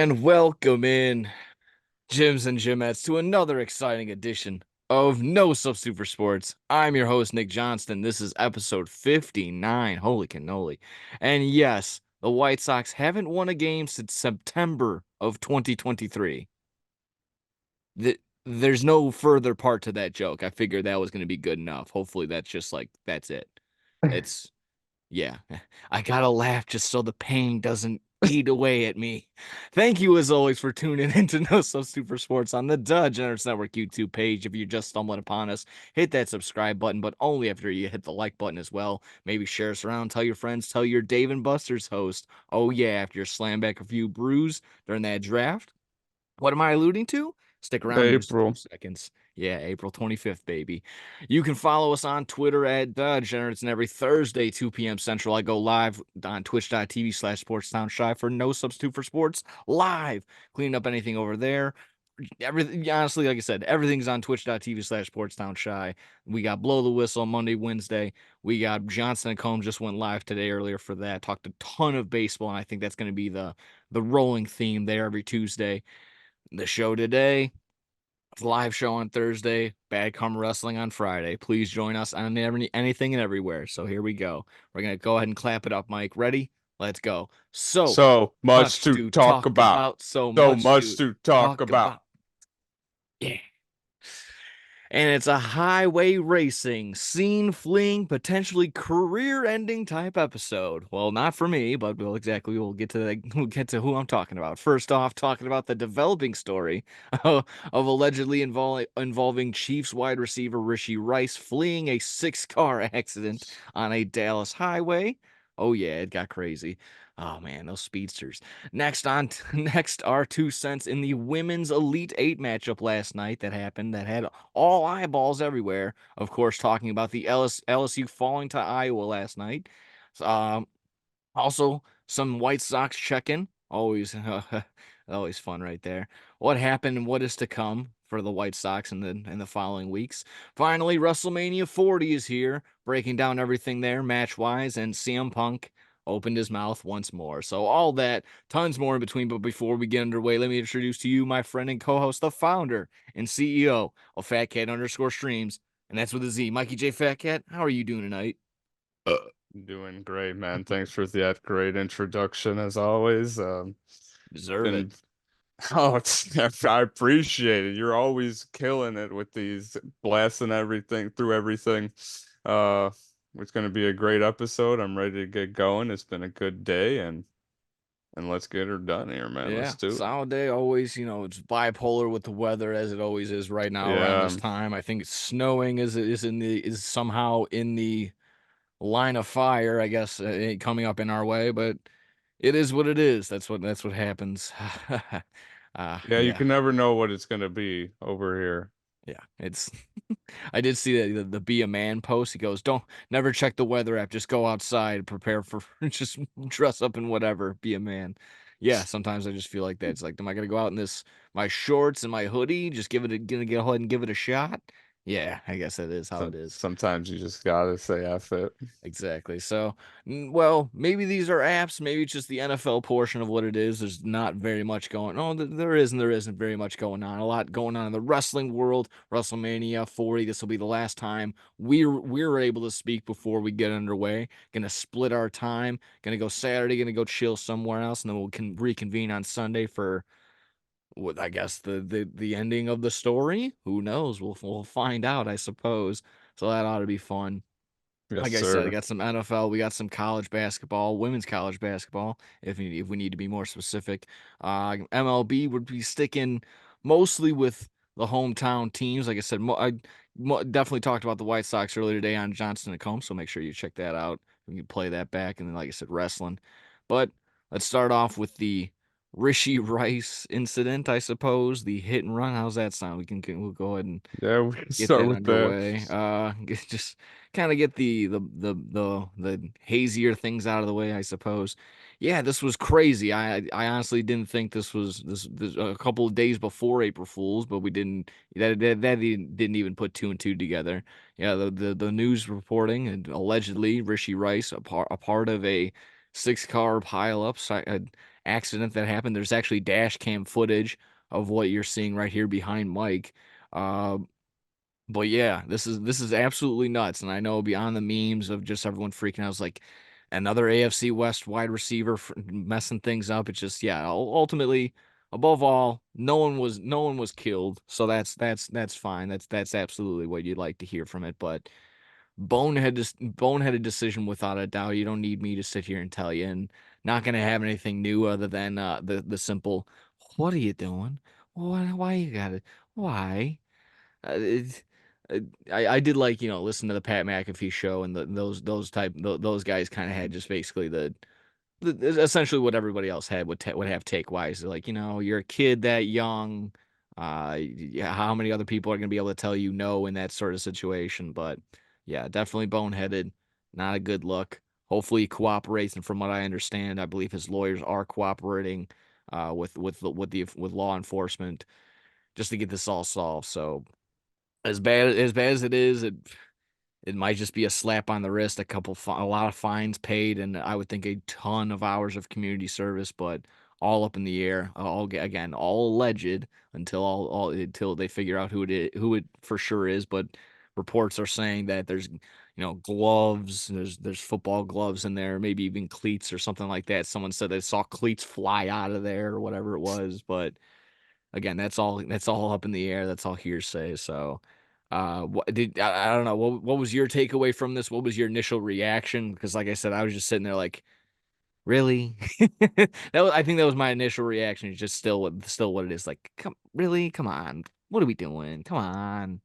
And welcome in, Gyms and Gymettes, to another exciting edition of No Substitute for Sports. I'm your host, Nick Johnston. This is episode 59. Holy cannoli. And yes, the White Sox haven't won a game since September of 2023. There's no further part to that joke. I figured that was going to be good enough. Hopefully, that's it. It's Yeah, I gotta laugh just so the pain doesn't eat away at me. Thank you, as always, for tuning in to No Substitute for Sports on the Degenerates Network YouTube page. If you're just stumbling upon us, hit that subscribe button, but only after you hit the like button as well. Maybe share us around, tell your friends, tell your Dave and Buster's host. Oh, yeah, after you slam back a few brews during that draft. What am I alluding to? Stick around in just a few April. seconds. Yeah, April 25th, baby. You can follow us on Twitter at Degenerates, and every Thursday, 2 p.m. Central, I go live on twitch.tv/SportsTownShy for No Substitute for Sports live. Cleaning up anything over there. Everything, honestly, like I said, everything's on twitch.tv/SportsTownShy. We got Blow the Whistle Monday, Wednesday. We got Johnson and Combs just went live today earlier for that. Talked a ton of baseball, and I think that's going to be the rolling theme there every Tuesday. The show today, live show on Thursday, Bad Karma Wrestling on Friday. Please join us on anything and everywhere. So here we go. We're going to go ahead and clap it up, Mike. Ready? Let's go. So So much much to to talk talk about. about. So So much much to to talk talk about. about. Yeah. And it's a highway racing, scene fleeing, potentially career-ending type episode. Well, not for me, but we'll get to that. We'll get to who I'm talking about. First off, talking about the developing story of allegedly involving Chiefs wide receiver Rishi Rice fleeing a 6-car accident on a Dallas highway. Oh yeah, it got crazy. Oh man, those speedsters. Next, our 2 cents in the women's Elite Eight matchup last night that happened that had all eyeballs everywhere. Of course, talking about the LSU falling to Iowa last night. Um, Also, some White Sox check-in. Always, always fun right there. What happened and what is to come for the White Sox in the following weeks. Finally, WrestleMania 40 is here, breaking down everything there match-wise, and CM Punk opened his mouth once more. So all that, tons more in between. But before we get underway, let me introduce to you my friend and co-host, the founder and CEO of Fat Cat _ Streams, and that's with a Z. Mikey J. Fat Cat, how are you doing tonight? Uh, Doing great, man. Thanks for that great introduction as always. Deserve it. Been I appreciate it. You're always killing it with these blasting everything through everything. Uh, it's gonna be a great episode. I'm ready to get going. It's been a good day and let's get her done here, man. Yeah, Let's do it. solid day. Always, it's bipolar with the weather as it always is right now around Yeah, this time. I think it's snowing is somehow in the line of fire. I guess coming up in our way, but it is what it is. That's what happens. yeah, you Yeah, can never know what it's gonna be over here. yeah. It's I did see the be a man post. He goes, "Don't never check the weather app. Just go outside, prepare for just dress up in whatever. Be a man." Yeah, sometimes I just feel like that. It's like, am I gonna go out in this my shorts and my hoodie? Just gonna go ahead and give it a shot. Yeah, I guess that is how it is. Sometimes you just gotta say F it. Exactly. So, well, maybe these are apps. Maybe it's just the NFL portion of what it is. There's not very much going on. Oh, there isn't very much going on. A lot going on in the wrestling world. WrestleMania 40. This will be the last time we're able to speak before we get underway. Gonna split our time. Gonna go Saturday. Gonna go chill somewhere else, and then we'll can reconvene on Sunday for what I guess the ending of the story. Who knows? We'll find out, I suppose. So that ought to be fun. Yes, Like I said, I sir. got some NFL, we got some college basketball, women's college basketball, if we need to be more specific. MLB would be sticking mostly with the hometown teams. Like I said, definitely talked about the White Sox earlier today on Johnson and Combs, so make sure you check that out. We can play that back, and then, like I said, wrestling. But let's start off with the Rishi Rice incident, I suppose. The hit and run. How's that sound? We'll go ahead and Yeah, we can get start that with that. underway. Just kind of get the hazier things out of the way, I suppose. Yeah, this was crazy. I honestly didn't think this a couple of days before April Fools, but we didn't that didn't even put two and two together. Yeah, the news reporting and allegedly Rishi Rice a part of a 6-car pileup accident that happened. There's actually dash cam footage of what you're seeing right here behind Mike. Uh, but yeah, this is absolutely nuts. And I know beyond the memes of just everyone freaking out, it's like another AFC West wide receiver messing things up. It's just yeah, ultimately, above all, no one was killed, so that's fine. That's absolutely what you'd like to hear from it. But boneheaded decision without a doubt. You don't need me to sit here and tell you, and not gonna have anything new other than the simple. What are you doing? Why you got it? Why? Uh, it, I did like listen to the Pat McAfee show and those guys kind of had just basically essentially what everybody else had would have take wise. Like, you're a kid that young. Yeah, how many other people are going to be able to tell you no in that sort of situation? But yeah, definitely boneheaded. Not a good look. Hopefully he cooperates. And from what I understand, I believe his lawyers are cooperating with law enforcement just to get this all solved. So as bad as it is, it might just be a slap on the wrist, a lot of fines paid, and I would think a ton of hours of community service, but all up in the air. Again, all alleged until they figure out who it for sure is. But reports are saying that there's gloves, there's football gloves in there, maybe even cleats or something like that. Someone said they saw cleats fly out of there or whatever it was, but again, that's all up in the air. That's all hearsay. So, I don't know what was your takeaway from this? What was your initial reaction? Because like I said, I was just sitting there like, really? I think that was my initial reaction. It's just still what it is. Like, really? Come on. What are we doing? Come on.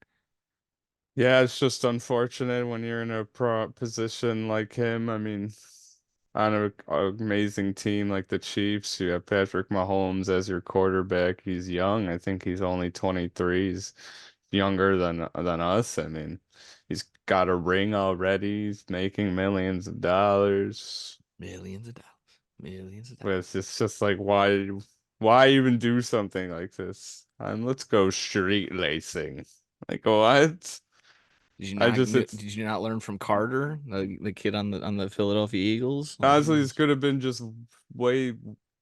Yeah, it's just unfortunate when you're in a pro position like him. I mean, on a amazing team like the Chiefs, you have Patrick Mahomes as your quarterback. He's young. I think he's only 23. He's younger than us. I mean, he's got a ring already. He's making millions of dollars. Millions of dollars. Millions of But dollars. it's just like why even do something like this? And let's go street racing. Like what? I just it's Did you not learn from Carter, the kid on the Philadelphia Eagles? Like, honestly this could have been just way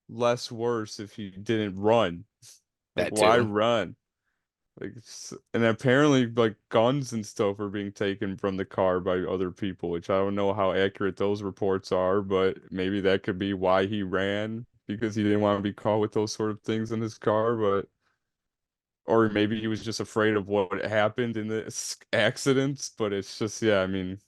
less worse if he didn't run. Like that why too. run? And apparently like guns and stuff are being taken from the car by other people, which I don't know how accurate those reports are, but maybe that could be why he ran because he didn't want to be caught with those sort of things in his car, but or maybe he was just afraid of what happened in the accidents, but it's just yeah, I mean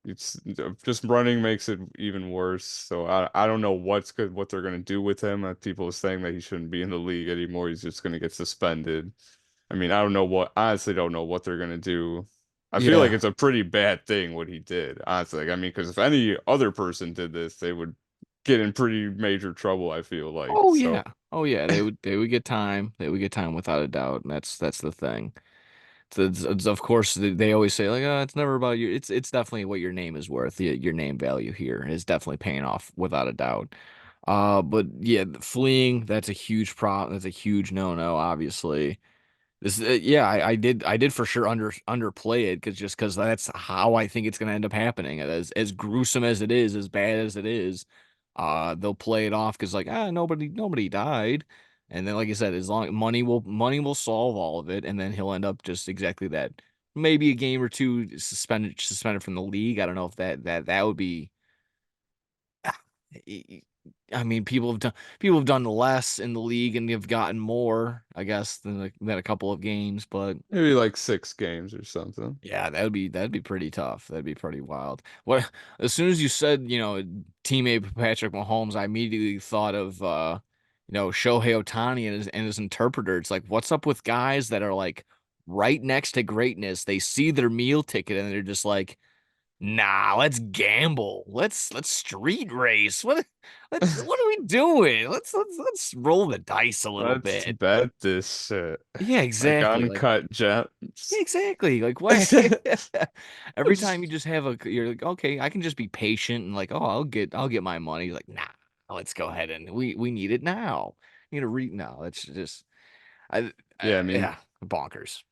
it's just running makes it even worse. So I don't know what they're gonna do with him. People are saying that he shouldn't be in the league anymore. He's just gonna get suspended. I mean, I don't know honestly don't know what they're gonna do. I feel like Yeah. it's a pretty bad thing what he did, honestly. Like, I mean, because if any other person did this, they would get in pretty major trouble, I feel like. Oh yeah. So Oh yeah. They would get time. They would get time without a doubt. And that's the thing. Of course they always say like, it's never about you. It's definitely what your name is worth. Your name value here is definitely paying off without a doubt. But yeah, fleeing, that's a huge problem. That's a huge no-no, obviously. Yeah, I did for sure underplay it because that's how I think it's gonna end up happening. As gruesome as it is, as bad as it is, they'll play it off because like nobody died, and then like I said, as long money will solve all of it, and then he'll end up just exactly that. Maybe a game or two suspended from the league. I don't know if that would be. I mean, people have done less in the league and they've gotten more, I guess, than a couple of games. But maybe like 6 games or something. yeah, that'd be pretty tough. That'd be pretty wild. What as soon as you said, teammate Patrick Mahomes, I immediately thought of Shohei Ohtani and his interpreter. It's like, what's up with guys that are like right next to greatness? They see their meal ticket and they're just like, nah, let's gamble. Let's street race. What are we doing? Let's roll the dice a little Let's bit. bet this shit. Yeah, Like exactly. Like uncut yeah, gems. exactly. Like why every time you just have you're like, okay, I can just be patient and like, oh, I'll get my money. He's like, nah, let's go ahead and we need it now. You know, no, it's just Yeah, I mean, yeah, bonkers.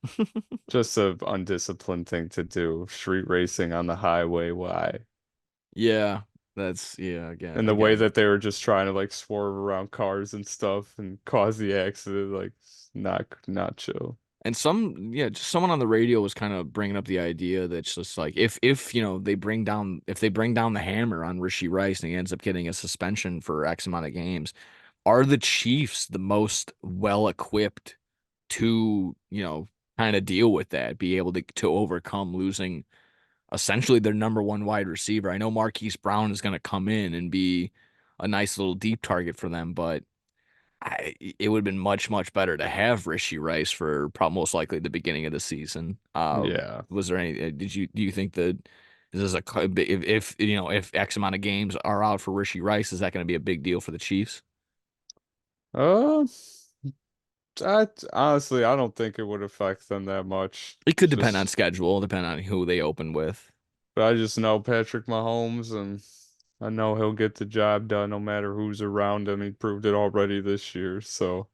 just a undisciplined thing to do. Street racing on the highway. Why? Yeah. That's yeah, again, And the way again. that they were just trying to like swerve around cars and stuff and cause the accident, like not chill. And yeah, just someone on the radio was kind of bringing up the idea that it's just like if they bring down the hammer on Rishi Rice and he ends up getting a suspension for X amount of games, are the Chiefs the most well equipped to, kind of deal with that, be able to overcome losing essentially their number one wide receiver? I know Marquise Brown is going to come in and be a nice little deep target for them, but it would have been much, much better to have Rishi Rice for probably most likely the beginning of the season. Yeah. Was there any, do you think that is this if X amount of games are out for Rishi Rice, is that going to be a big deal for the Chiefs? Uh, honestly, I don't think it would affect them that much. It could It's depend on just, schedule, depend on who they open with. but I just know Patrick Mahomes, and I know he'll get the job done no matter who's around him. He proved it already this year. So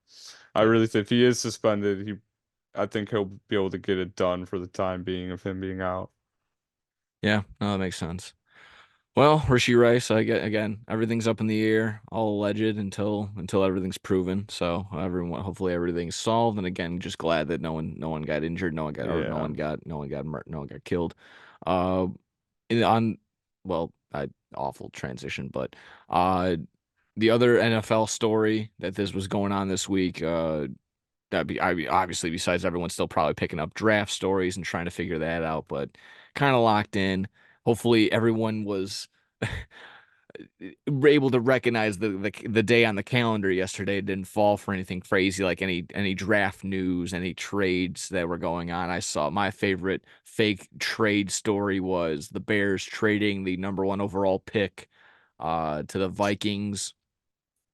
I Yeah. really think if he is suspended, I think he'll be able to get it done for the time being of him being out. Yeah, no, that makes sense. Well, Rishi Rice, I get again, everything's up in the air, all alleged until everything's proven. So hopefully everything's solved. And again, just glad that no one got injured, no one got hurt, Yeah. no one got no one got killed. Uh, on well, awful transition, but the other NFL story that this was going on this week, I mean, obviously besides everyone still probably picking up draft stories and trying to figure that out, but kind of locked in. Hopefully everyone was able to recognize the day on the calendar yesterday. It didn't fall for anything crazy like any draft news, any trades that were going on. I saw my favorite fake trade story was the Bears trading the number one overall pick to the Vikings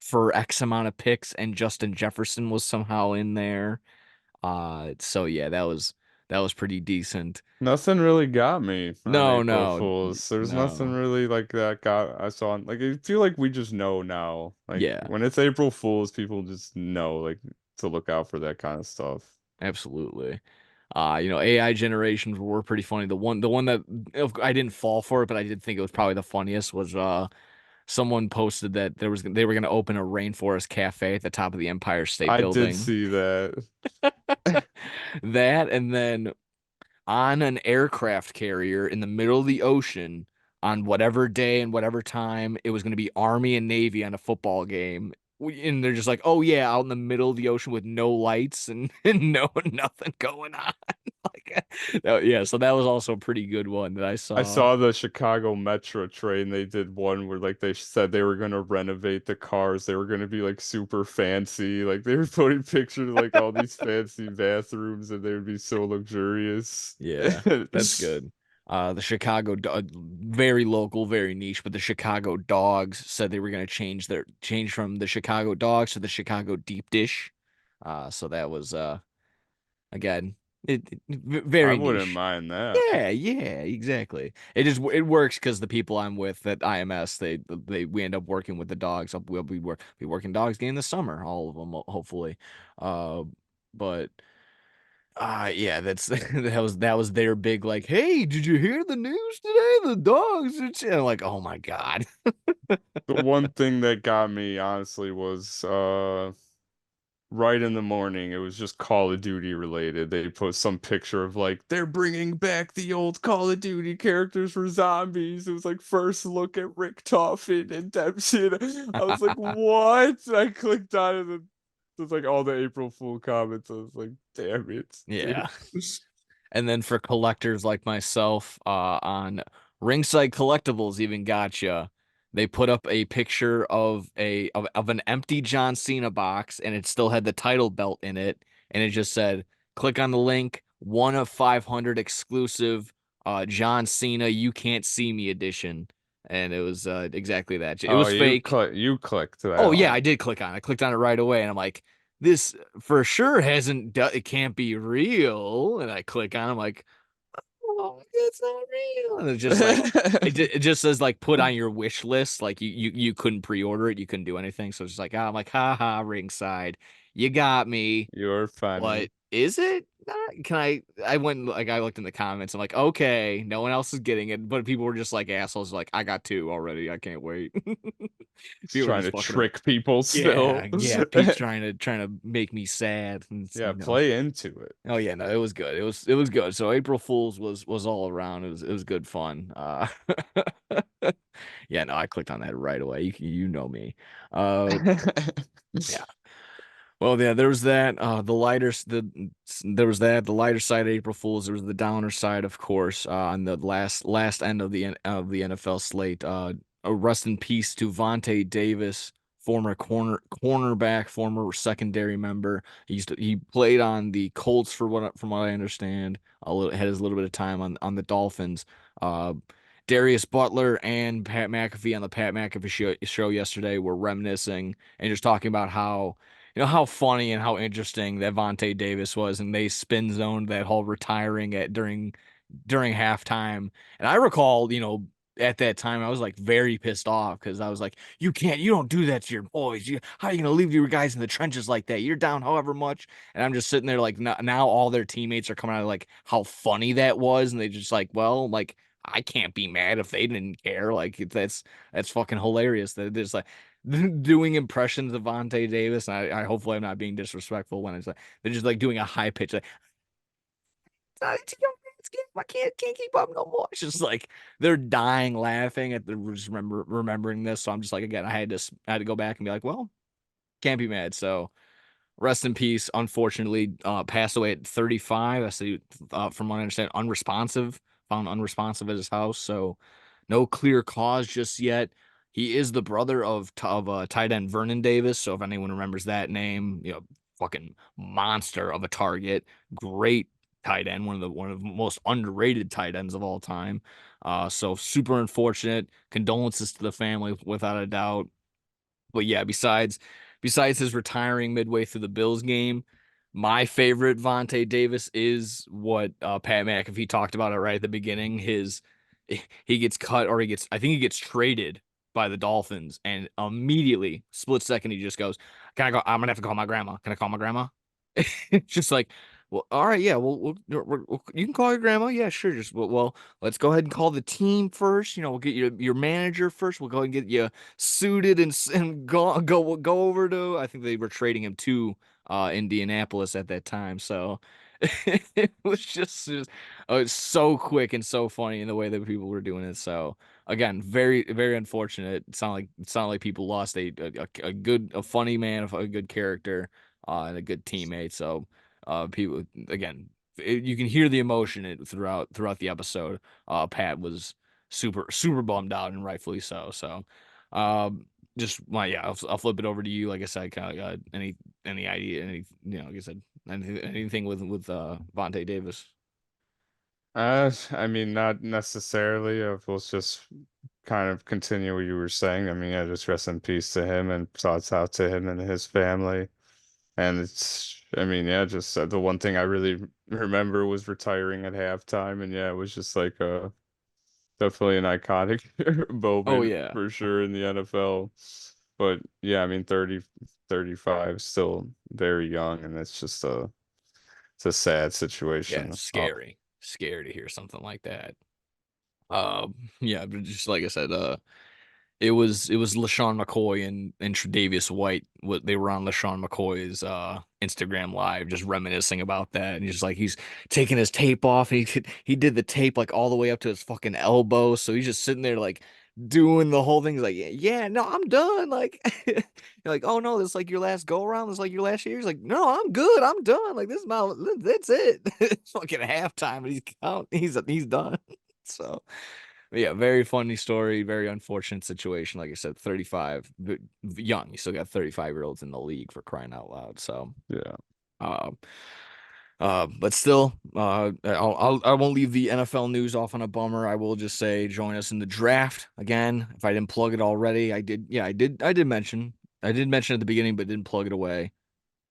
for X amount of picks, and Justin Jefferson was somehow in there. So yeah, that was pretty decent. Nothing really got me on No, April no, Fools. There's nothing no. really like that got I saw. Like I feel like we just know now. Like Yeah, when it's April Fools, people just know like to look out for that kind of stuff. absolutely. AI generations were pretty funny. The one that I didn't fall for it, but I did think it was probably the funniest was someone posted that they were going to open a rainforest cafe at the top of the Empire State I did Building. see that. That, and then on an aircraft carrier in the middle of the ocean on whatever day and whatever time it was going to be Army and Navy on a football game. And they're just like, oh yeah, out in the middle of the ocean with no lights and, and nothing going on. Like, yeah, so that was also a pretty good one that I I saw. saw the Chicago Metro train. They did one where like they said they were gonna renovate the cars. They were gonna be like super fancy. Like they were putting pictures of like all these fancy bathrooms and they would be so luxurious. Yeah, that's good. The very local, very niche, but the Chicago Dogs said they were going to change from the Chicago Dogs to the Chicago Deep Dish. So that was again I very wouldn't niche. mind that. Yeah, yeah, exactly. It works because the people I'm with at IMS we end up working with the dogs. We'll be working dogs game this summer, all of them hopefully. Uh, but. Yeah, that was their big like, hey, did you hear the news today? The dogs are like, oh my God. The one thing that got me honestly was right in the morning. It was just Call of Duty related. They put some picture of like they're bringing back the old Call of Duty characters for zombies. It was like first look at Rick Toffin and Dempsey. And I was like, what? And I clicked on it and it was like all the April Fool comments. I was like, damn it, dude. Yeah. And then for collectors like myself, on Ringside Collectibles even gotcha. They put up a picture of an empty John Cena box and it still had the title belt in it. And it just said, click on the link, 1 of 500 exclusive John Cena You Can't See Me edition. And it was exactly that. It Oh, was fake. you clicked Oh that yeah, on. I did click on it. I clicked on it right away, and I'm like, this for sure it can't be real. And I click on it, I'm like, oh, it's not real. And it's just like it just says like put on your wish list. Like you couldn't pre-order it, you couldn't do anything. So it's just like, I'm like, ha ha, ringside. You got me. You're But funny. is it? can I went like I looked in the comments. I'm like, okay, no one else is getting it, but people were just like assholes. Like, I got two already. I can't wait. It's People were trying just to fucking. trick people Yeah, still. yeah. Pete's trying to make me sad, and Yeah, play into it. Oh yeah, no, it was good. It was good. So April Fools was all around. It was good fun. Yeah, no, I clicked on that right away. You know me. Yeah. Well, yeah, there was that. There was that. The lighter side of April Fools. There was the downer side, of course, on the last end of the NFL slate. Rest in peace to Vontae Davis, former cornerback, former secondary member. He played on the Colts from what I understand. Had his little bit of time on the Dolphins. Uh, Darius Butler and Pat McAfee on the Pat McAfee show yesterday were reminiscing and just talking about how funny and how interesting that Vontae Davis was, and they spin zoned that whole retiring at during halftime. And I recall, at that time, I was like very pissed off because I was like, you don't do that to your boys. How are you gonna leave your guys in the trenches like that? You're down however much, and I'm just sitting there like now all their teammates are coming out of like how funny that was, and they just like, well, like. I can't be mad if they didn't care. Like that's fucking hilarious. That there's like doing impressions of Vontae Davis. And I hopefully I'm not being disrespectful when it's like they're just like doing a high pitch like I can't keep up no more. It's just like they're dying laughing at the just remembering this. So I'm just like again I had to go back and be like, well, can't be mad. So rest in peace. Unfortunately, passed away at 35. I see, from what I understand, found unresponsive at his house. So, no clear cause just yet. He is the brother of tight end Vernon Davis. So, if anyone remembers that name, fucking monster of a target, great tight end, one of the most underrated tight ends of all time. So super unfortunate. Condolences to the family, without a doubt. But yeah, besides his retiring midway through the Bills game, my favorite Vontae Davis is what Pat McAfee talked about it right at the beginning. He gets cut or I think he gets traded by the Dolphins, and immediately, split second, he just goes, "Can I go? I'm gonna have to call my grandma. Can I call my grandma?" It's just like, well, all right, yeah, you can call your grandma, yeah, sure. Just well, let's go ahead and call the team first. We'll get your manager first. We'll go and get you suited and go over to. I think they were trading him to Indianapolis at that time, so it was just it's so quick and so funny in the way that people were doing it. So again, very very unfortunate. It sounded like people lost a funny man, a good character, and a good teammate. So people again, you can hear the emotion throughout the episode. Pat was super super bummed out, and rightfully so. So just my yeah, I'll flip it over to you. Like I said, kind of any idea, like I said, anything with Vontae Davis. I mean, not necessarily. I was just kind of continue what you were saying. I mean, yeah, just rest in peace to him and thoughts out to him and his family. And I mean, yeah, just the one thing I really remember was retiring at halftime. And yeah, it was just like definitely an iconic Oh moment yeah, for sure in the NFL. But yeah, I mean, 35, still very young. And it's a sad yeah, it's situation. scary to hear something like that. Yeah, but just like I said, it was LaShawn McCoy and Tre'Davious White. What they were on LaShawn McCoy's Instagram live, just reminiscing about that, and he's taking his tape off. And he did the tape like all the way up to his fucking elbow, so he's just sitting there like doing the whole thing. He's like, yeah, no, I'm done. Like, you're like, oh no, this is like your last go around. This is like your last year. He's like, no, I'm good. I'm done. Like that's it. It's fucking halftime, and he's out. He's done. So. Yeah, very funny story, very unfortunate situation. Like I said, 35, young. You still got 35-year-olds in the league for crying out loud. So, Yeah. uh, but still, I won't leave the NFL news off on a bummer. I will just say, join us in the draft again. If I didn't plug it already, I did. Yeah, I did mention at the beginning, but didn't plug it away.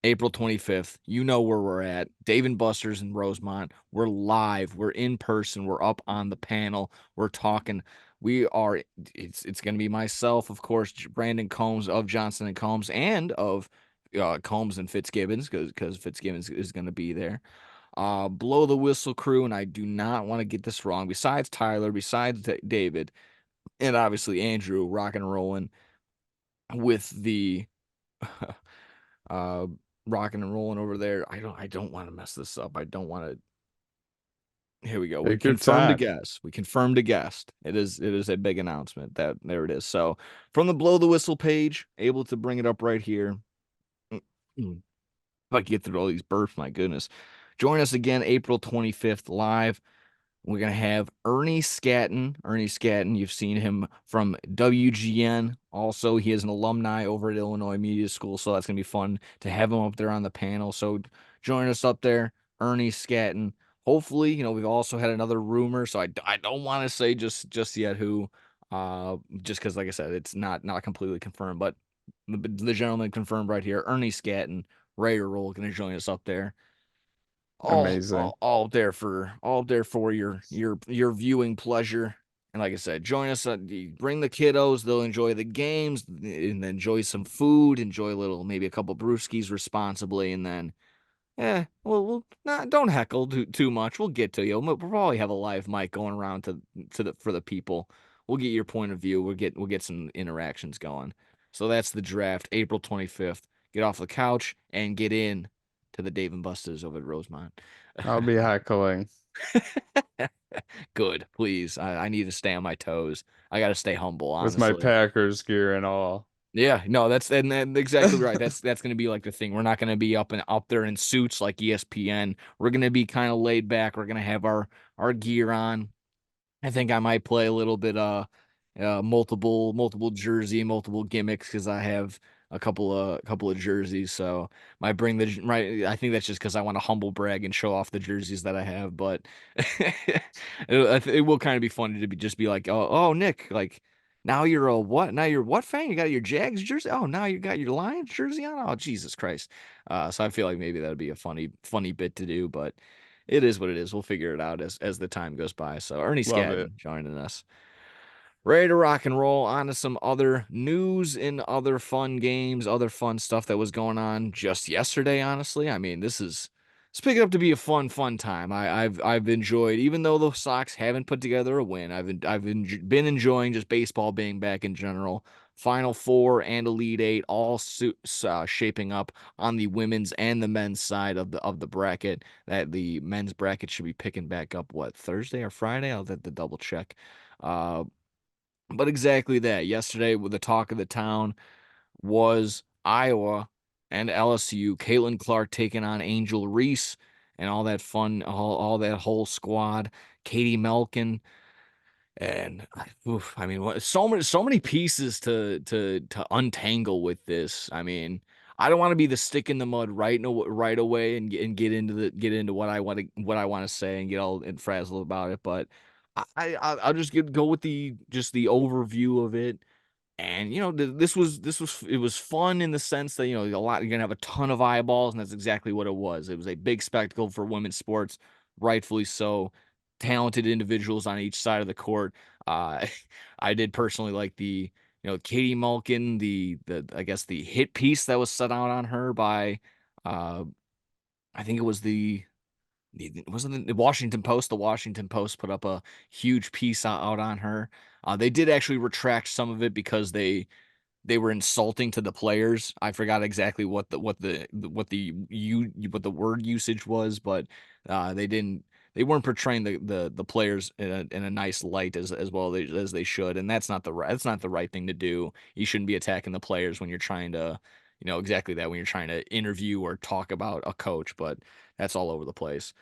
April 25th. You know where we're at. Dave and Buster's in Rosemont. We're live. We're in person. We're up on the panel. We're talking. We are it's going to be myself, of course, Brandon Combs of Johnson and Combs and of Combs and Fitzgibbons because Fitzgibbons is going to be there. Blow the Whistle crew, and I do not want to get this wrong. Besides Tyler, besides David, and obviously Andrew, rock and rolling with the uh rocking and rolling over there. I don't want to mess this up. I don't want to. Here we go. We Take your confirmed a time. guest. We confirmed a guest. It is a big announcement. That there it is. So from the Blow the Whistle page, able to bring it up right here. If I can get through all these burps, my goodness. Join us again April 25th live. We're going to have Ernie Scatton. Ernie Scatton, you've seen him from WGN. Also, he is an alumni over at Illinois Media School, so that's going to be fun to have him up there on the panel. So join us up there, Ernie Scatton. Hopefully, we've also had another rumor, so I don't want to say just yet who, just because, like I said, it's not completely confirmed, but the gentleman confirmed right here, Ernie Scatton, Ray Roll, going to join us up there all, Amazing. all all there for your viewing pleasure. And like I said, join us. Bring the kiddos; they'll enjoy the games and enjoy some food. Enjoy a little, maybe a couple brewskis responsibly, and then we'll not don't heckle too much. We'll get to you. We'll probably have a live mic going around to for the people. We'll get your point of view. We'll get some interactions going. So that's the draft, April 25th. Get off the couch and get in to the Dave and Buster's over at Rosemont. I'll be heckling Good, please. I need to stay on my toes. I got to stay humble, with my honestly. Packers gear and all. Yeah, no, and exactly right. That's going to be like the thing. We're not going to be up there in suits like ESPN. We're going to be kind of laid back. We're going to have our gear on. I think I might play a little bit multiple jersey, multiple gimmicks because I have a couple of jerseys. So might bring the right. I think that's just because I want to humble brag and show off the jerseys that I have. But it will kind of be funny to just be like, oh Nick, like now you're a what? Now you're what fan? You got your Jags jersey? Oh, now you got your Lions jersey on? Oh, Jesus Christ. So I feel like maybe that'd be a funny bit to do, but it is what it is. We'll figure it out as the time goes by. So Ernie Love it. Scadden joining us. Ready to rock and roll. On to some other news and other fun games, other fun stuff that was going on just yesterday, honestly. I mean, it's picking up to be a fun time. I've enjoyed, even though the Sox haven't put together a win, been enjoying just baseball being back in general. Final Four and Elite Eight all shaping up on the women's and the men's side of the bracket. That the men's bracket should be picking back up what, Thursday or Friday? I'll have to double check. Uh, but exactly that. Yesterday, with the talk of the town was Iowa and LSU. Caitlin Clark taking on Angel Reese and all that fun, all that whole squad. Katie Melkin and oof, I mean, so many pieces to untangle with this. I mean, I don't want to be the stick in the mud right away and get into what I want to say and get all and frazzled about it. But I'll just go with the overview of it. And this was it was fun in the sense that you're gonna have a ton of eyeballs, and that's exactly what it was. It was a big spectacle for women's sports, rightfully so. Talented individuals on each side of the court. Uh, I did personally like Katie Malkin, the I guess the hit piece that was set out on her by, uh, I think it was wasn't the Washington Post. The Washington Post put up a huge piece out on her. They did actually retract some of it because they were insulting to the players. I forgot exactly what the word usage was, but they weren't portraying the players in a nice light as well as they should, and that's not the right thing to do. You shouldn't be attacking the players when you're trying to, exactly that, when you're trying to interview or talk about a coach, but that's all over the place.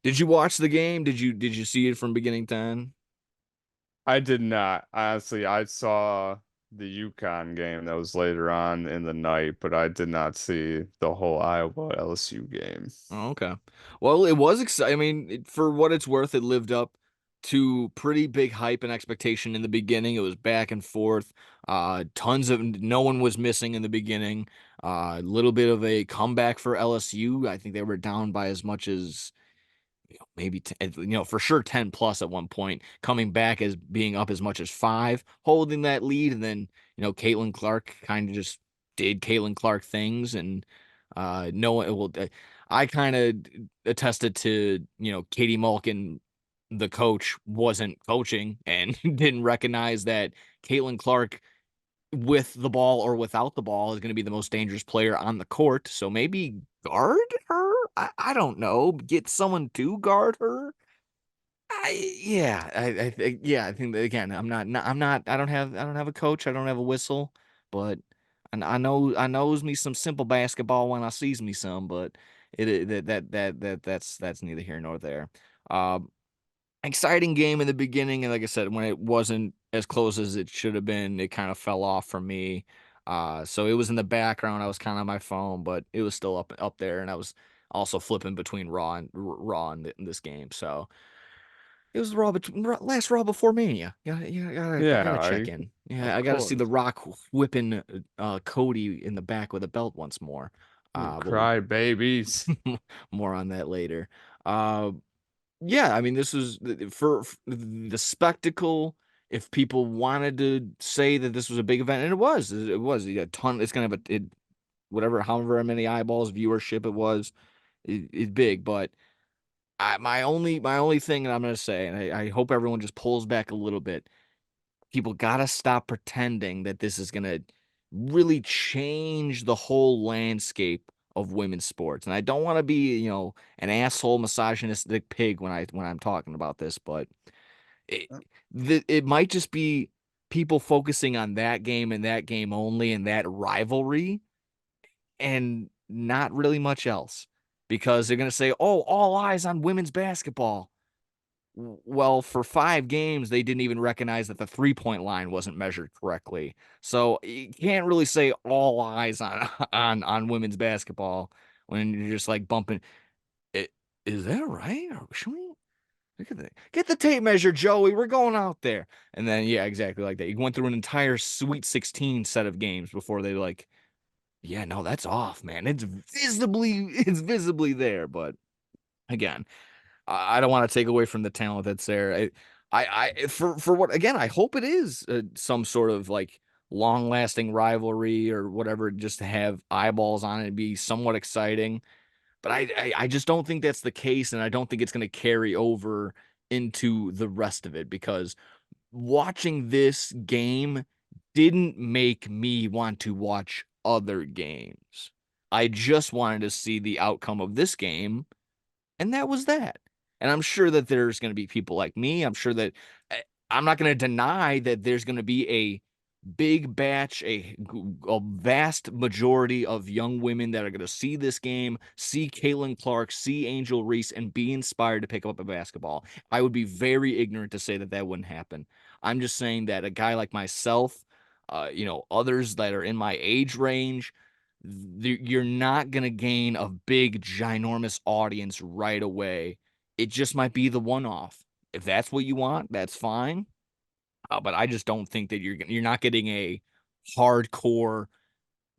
Did you watch the game? Did you see it from beginning to end? I did not. Honestly, I saw the Yukon game that was later on in the night, but I did not see the whole Iowa LSU game. Oh, okay. Well, it was exciting. I mean, for what it's worth, it lived up to pretty big hype and expectation in the beginning. It was back and forth. Tons of no one was missing in the beginning. A little bit of a comeback for LSU. I think they were down by as much as maybe 10, for sure 10 plus at one point, coming back as being up as much as five, holding that lead, and then Caitlin Clark kind of just did Caitlin Clark things and No one will. I kind of attested to, Katie Malkin, the coach, wasn't coaching and didn't recognize that Caitlin Clark, with the ball or without the ball, is going to be the most dangerous player on the court. So maybe guard her. I don't know. Get someone to guard her. I think, yeah, I think that, again, I don't have a coach. I don't have a whistle, but I knows me some simple basketball when I sees me some, but that's neither here nor there. Um, Exciting game in the beginning, and like I said, when it wasn't as close as it should have been, it kind of fell off for me. So it was in the background. I was kind of on my phone, but it was still up there, and I was also flipping between Raw in this game. So it was the last Raw before Mania. Yeah, yeah, Yeah, gotta check in. Yeah, of I gotta see The course. Rock whipping Cody in the back with a belt once more. You But cry babies. more on that later. Uh, yeah, I mean, this was for the spectacle. If people wanted to say that this was a big event, and it was a ton. It's gonna have whatever, however many eyeballs, viewership it was, it's big. But my only thing that I'm gonna say, and I hope everyone just pulls back a little bit. People gotta stop pretending that this is gonna really change the whole landscape of women's sports. And I don't want to be, an asshole misogynistic pig when I'm talking about this, but it it might just be people focusing on that game and that game only and that rivalry and not really much else. Because they're gonna say, "Oh, all eyes on women's basketball." Well, for 5 games, they didn't even recognize that the 3-point line wasn't measured correctly. So you can't really say all eyes on on women's basketball when you're just like bumping. It, is that right? Or should we get the tape measure, Joey? We're going out there, and then yeah, exactly like that. You went through an entire Sweet 16 set of games before they like, yeah, no, that's off, man. It's visibly there, but again. I don't want to take away from the talent that's there. For what, again, I hope it is some sort of like long lasting rivalry or whatever, just to have eyeballs on it and be somewhat exciting. But I just don't think that's the case, and I don't think it's going to carry over into the rest of it because watching this game didn't make me want to watch other games. I just wanted to see the outcome of this game, and that was that. And I'm sure that there's going to be people like me. I'm sure that I'm not going to deny that there's going to be a big batch, a vast majority of young women that are going to see this game, see Caitlin Clark, see Angel Reese, and be inspired to pick up a basketball. I would be very ignorant to say that that wouldn't happen. I'm just saying that a guy like myself, others that are in my age range, you're not going to gain a big, ginormous audience right away. It just might be the one off. If that's what you want, that's fine. But I just don't think that you're not getting a hardcore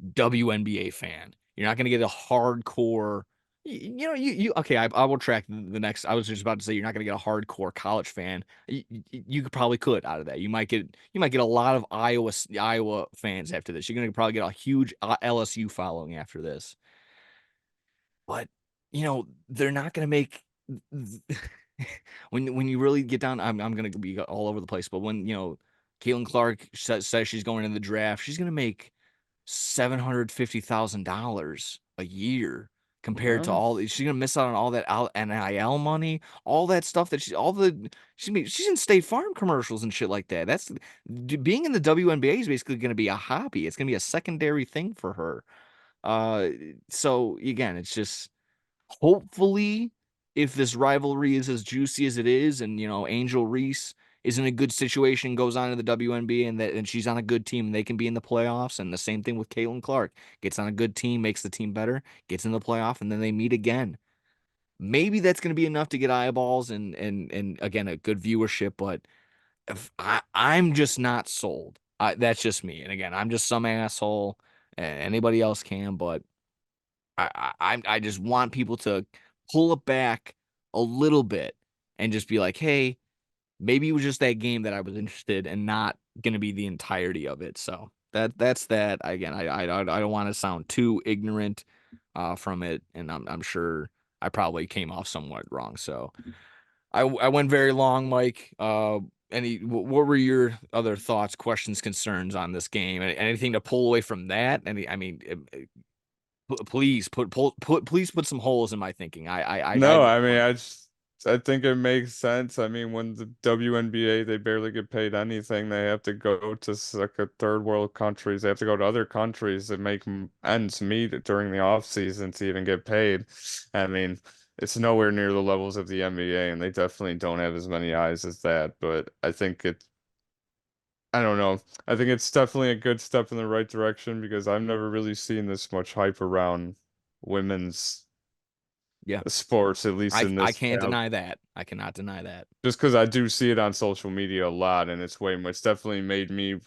WNBA fan. You're not going to get a hardcore. You okay? I will track the next. I was just about to say you're not going to get a hardcore college fan. You probably could out of that. You might get a lot of Iowa fans after this. You're going to probably get a huge LSU following after this. But they're not going to make when you really get down. I'm going to be all over the place, but when Caitlin Clark says she's going in the draft, she's going to make $750,000 a year compared to Well, all. She's going to miss out on all that NIL money, all that stuff that she's in State Farm commercials and shit like that. That's being in the WNBA is basically going to be a hobby. It's going to be a secondary thing for her. Uh, so again, it's just hopefully, if this rivalry is as juicy as it is, and Angel Reese is in a good situation, goes on to the WNBA, and she's on a good team, and they can be in the playoffs. And the same thing with Caitlin Clark, gets on a good team, makes the team better, gets in the playoff, and then they meet again. Maybe that's going to be enough to get eyeballs and again a good viewership. But if I'm just not sold. That's just me. And again, I'm just some asshole. And anybody else can, but I just want people to pull it back a little bit and just be like, hey, maybe it was just that game that I was interested and not gonna be the entirety of it. So that's that. Again, I don't want to sound too ignorant. from it, and I'm sure I probably came off somewhat wrong. So I went very long, Mike. What were your other thoughts, questions, concerns on this game? Anything to pull away from that? I mean, please please put some holes in my thinking. I No, don't I mean, want. I think it makes sense. I mean, when the WNBA, they barely get paid anything. They have to go to like a third world countries. They have to go to other countries to make ends meet during the off season to even get paid. I mean, it's nowhere near the levels of the NBA, and they definitely don't have as many eyes as that. But I don't know. I think it's definitely a good step in the right direction because I've never really seen this much hype around women's Yeah, sports, at least in I this can't caliber. deny that. I cannot deny that. Just because I do see it on social media a lot, and it's definitely made me.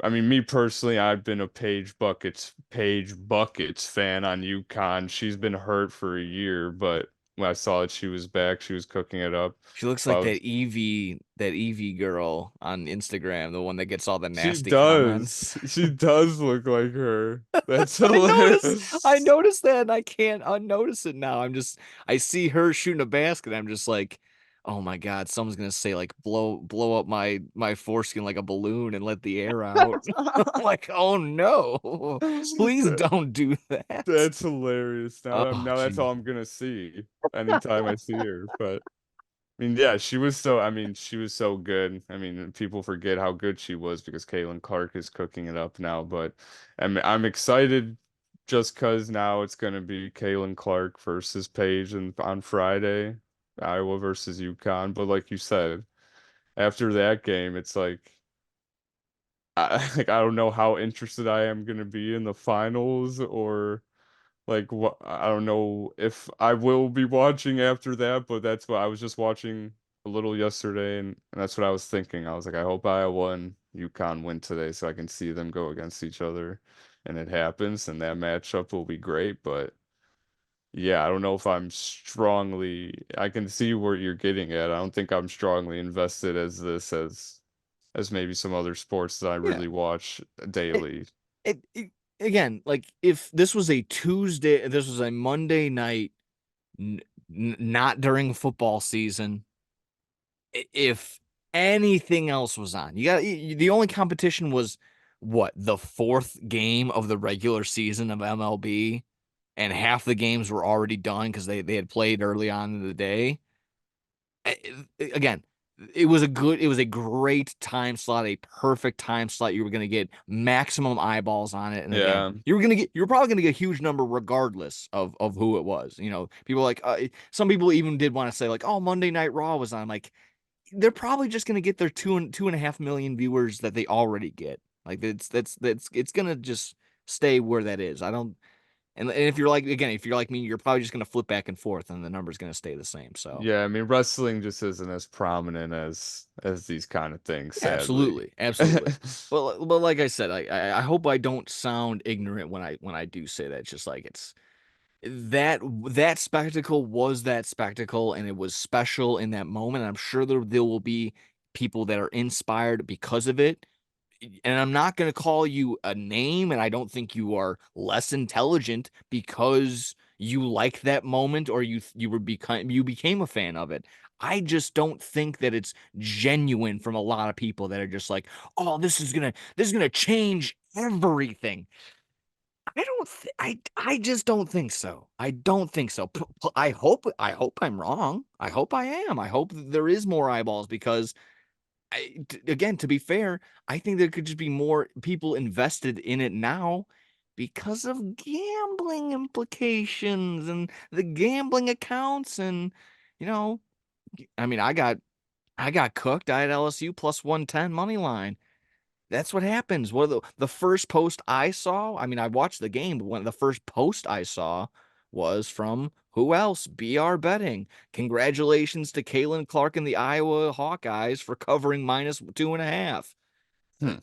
I mean, me personally, I've been a Paige Buckets fan on UConn. She's been hurt for a year, but when I saw that she was back, she was cooking it up. She looks like But that Evie girl on Instagram, the one that gets all the she nasty comments. does. She does look like her. That's I hilarious. noticed that and I can't unnotice it now. I see her shooting a basket. I'm just like, oh my God, someone's gonna say like blow up my foreskin like a balloon and let the air out. I'm like, oh no, please don't do that. That's hilarious. Oh Now that's geez. all I'm gonna see anytime I see her. But I mean, yeah, she was so good. I mean, people forget how good she was because Caitlin Clark is cooking it up now. But I'm excited just because now it's gonna be Caitlin Clark versus Paige and on Friday, Iowa versus UConn. But like you said, after that game, it's like like I don't know how interested I am gonna be in the finals or like what I don't know if I will be watching after that, but that's what I was just watching a little yesterday and that's what I was thinking. I was like, I hope Iowa and UConn win today so I can see them go against each other. And it happens and that matchup will be great, but yeah, I don't know if I can see where you're getting at. I don't think I'm strongly invested as maybe some other sports that I Yeah. really watch It, daily. it again, like if this was a Tuesday, this was a Monday night, not during football season. If anything else was on, the only competition was what, the fourth game of the regular season of MLB, and half the games were already done because they had played early on in the day. Again, it was a great time slot, a perfect time slot. You were going to get maximum eyeballs on it, and again, Yeah. you were probably going to get a huge number regardless of who it was. You know, people like some people even did want to say like, oh, Monday Night Raw was on. Like, they're probably just going to get their 2.5 million viewers that they already get. Like, that's it's going to just stay where that is. I don't. And if you're like, again, if you're like me, you're probably just going to flip back and forth, and the number's going to stay the same. So. Yeah, I mean wrestling just isn't as prominent as these kind of things, Yeah, sadly. absolutely, absolutely. But like I said, I hope I don't sound ignorant when I do say that. It's just like it's that spectacle was that spectacle, and it was special in that moment. I'm sure there will be people that are inspired because of it, and I'm not going to call you a name, and I don't think you are less intelligent because you like that moment or you became a fan of it. I just don't think that it's genuine from a lot of people that are just like, "Oh, this is gonna change everything." I just don't think so. I don't think so. I hope I'm wrong. I hope I am. I hope there is more eyeballs because again, to be fair, I think there could just be more people invested in it now because of gambling implications and the gambling accounts. And you know, I mean, I got cooked. I had LSU plus 110 money line. That's what happens. One of the first post I saw, I mean, I watched the game, but one of the first post I saw was from who else? BR Betting. Congratulations to Caitlin Clark and the Iowa Hawkeyes for covering -2.5. Hmm.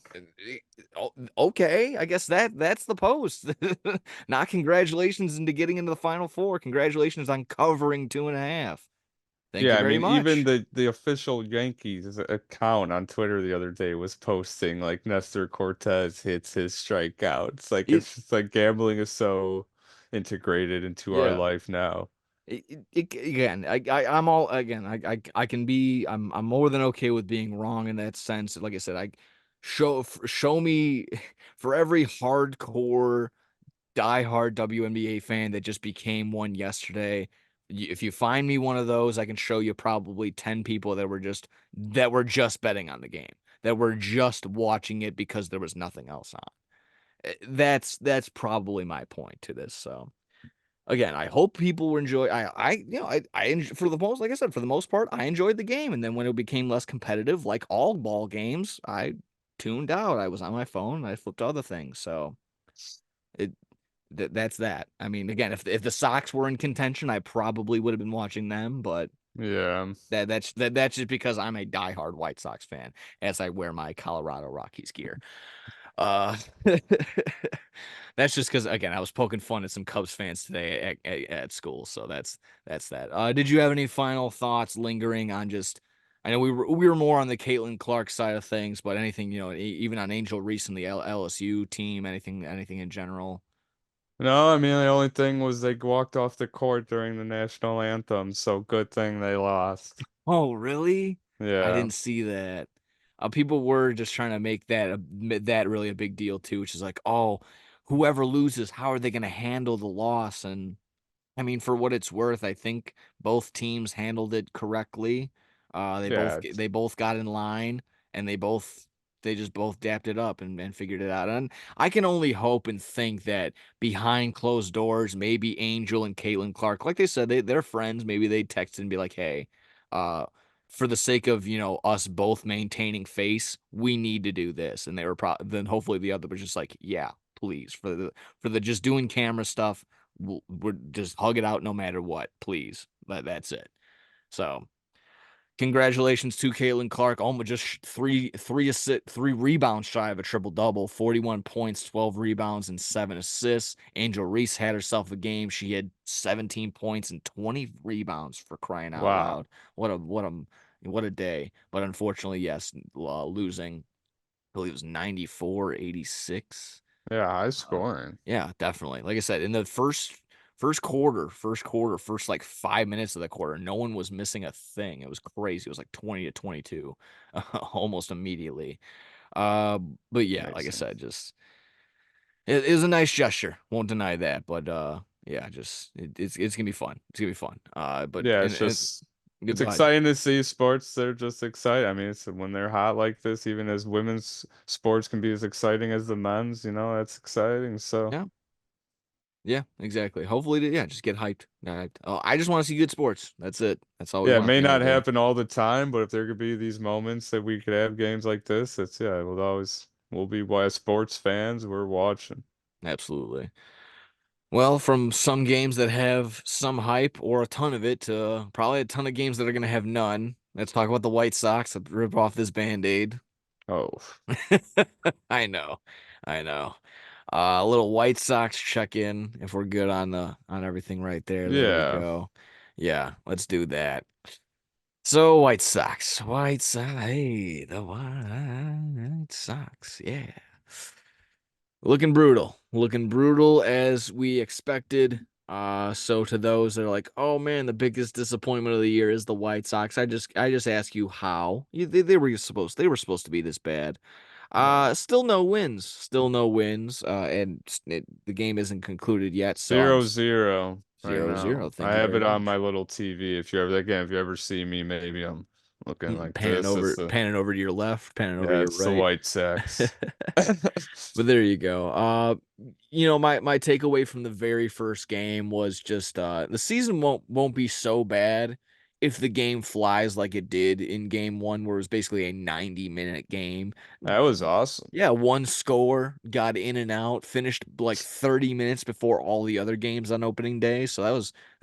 Okay, I guess that's the post. Not congratulations into getting into the Final Four. Congratulations on covering 2.5. Thank you Yeah, I very mean even much. the official Yankees account on Twitter the other day was posting like Nestor Cortez hits his strikeouts. Like It it's just like gambling is so integrated into our Yeah. life now. Again, I'm all again. I can be. I'm more than okay with being wrong in that sense. Like I said, show me for every hardcore diehard WNBA fan that just became one yesterday. If you find me one of those, I can show you probably 10 people that were just betting on the game, that were just watching it because there was nothing else on. That's probably my point to this. So again, I hope people will enjoy. For the most, like I said, for the most part, I enjoyed the game. And then when it became less competitive, like all ball games, I tuned out. I was on my phone. I flipped to other things. So it that's that. I mean, again, if the Sox were in contention, I probably would have been watching them. But Yeah. that's just because I'm a diehard White Sox fan, as I wear my Colorado Rockies gear. Uh, that's just because again, I was poking fun at some Cubs fans today at school, so that's that. Did you have any final thoughts lingering on just? I know we were more on the Caitlin Clark side of things, but anything even on Angel Reese and the LSU team, anything in general. No, I mean the only thing was they walked off the court during the national anthem, so good thing they lost. Oh, really? I Yeah. didn't see that. People were just trying to make that really a big deal too, which is like, oh, whoever loses, how are they going to handle the loss? And I mean, for what it's worth, I think both teams handled it correctly. They both Yeah. they both got in line, and they just both dapped it up and figured it out. And I can only hope and think that behind closed doors, maybe Angel and Caitlin Clark, like they said, they're friends. Maybe they text and be like, "Hey, uh, for the sake of us both maintaining face, we need to do this." And they were then hopefully the other was just like, "Yeah, please for the just doing camera stuff." We're just hug it out no matter what, please. That's it. So congratulations to Caitlin Clark. Almost just three rebounds shy of a triple double, 41 points, 12 rebounds, and 7 assists. Angel Reese had herself a game. She had 17 points and 20 rebounds for crying out Wow. loud. What a day. But unfortunately, yes, losing. I believe it was 94-86. Yeah, high Uh, scoring. yeah, definitely. Like I said, in the first quarter, first like 5 minutes of the quarter, no one was missing a thing. It was crazy. It was like 20-22, almost immediately. Uh, but yeah, like I Amazing. said, just it is a nice gesture. Won't deny that. But yeah, just it's gonna be fun. It's gonna be fun. But Yeah, and, it's and just it's go ahead. exciting to see sports. They're just exciting. I mean, it's when they're hot like this, even as women's sports can be as exciting as the men's, that's exciting. So, Yeah, yeah, exactly. Hopefully, yeah, just get hyped. I just want to see good sports. That's it. That's all we yeah, it want at may the end of not the day. happen all the time, but if there could be these moments that we could have games like this, we'll be why sports fans we're watching. Absolutely. Well, from some games that have some hype or a ton of it to probably a ton of games that are going to have none. Let's talk about the White Sox. Let's rip off this Band-Aid. Oh, I know. I know. A little White Sox check-in if we're good on everything right there. There we yeah. go. Yeah, let's do that. So White Sox. White Sox. Hey, the White Sox. Yeah. Looking brutal. Looking brutal as we expected. So to those that are like, oh man, the biggest disappointment of the year is the White Sox. I just ask you how. They were supposed to be this bad. No. Still no wins. Still no wins. And the game isn't concluded yet, so I'm 0-0 right 0-0. now. Thank I you have very it on my much. little TV. If you ever see me, maybe I'm looking like Panning this. over, panning over to your left, panning over to Yeah, your it's the right. White Sox. But there you go. My takeaway from the very first game was just the season won't be so bad if the game flies like it did in game one, where it was basically a 90-minute game. That was awesome. Yeah, one score, got in and out, finished like 30 minutes before all the other games on opening day. So that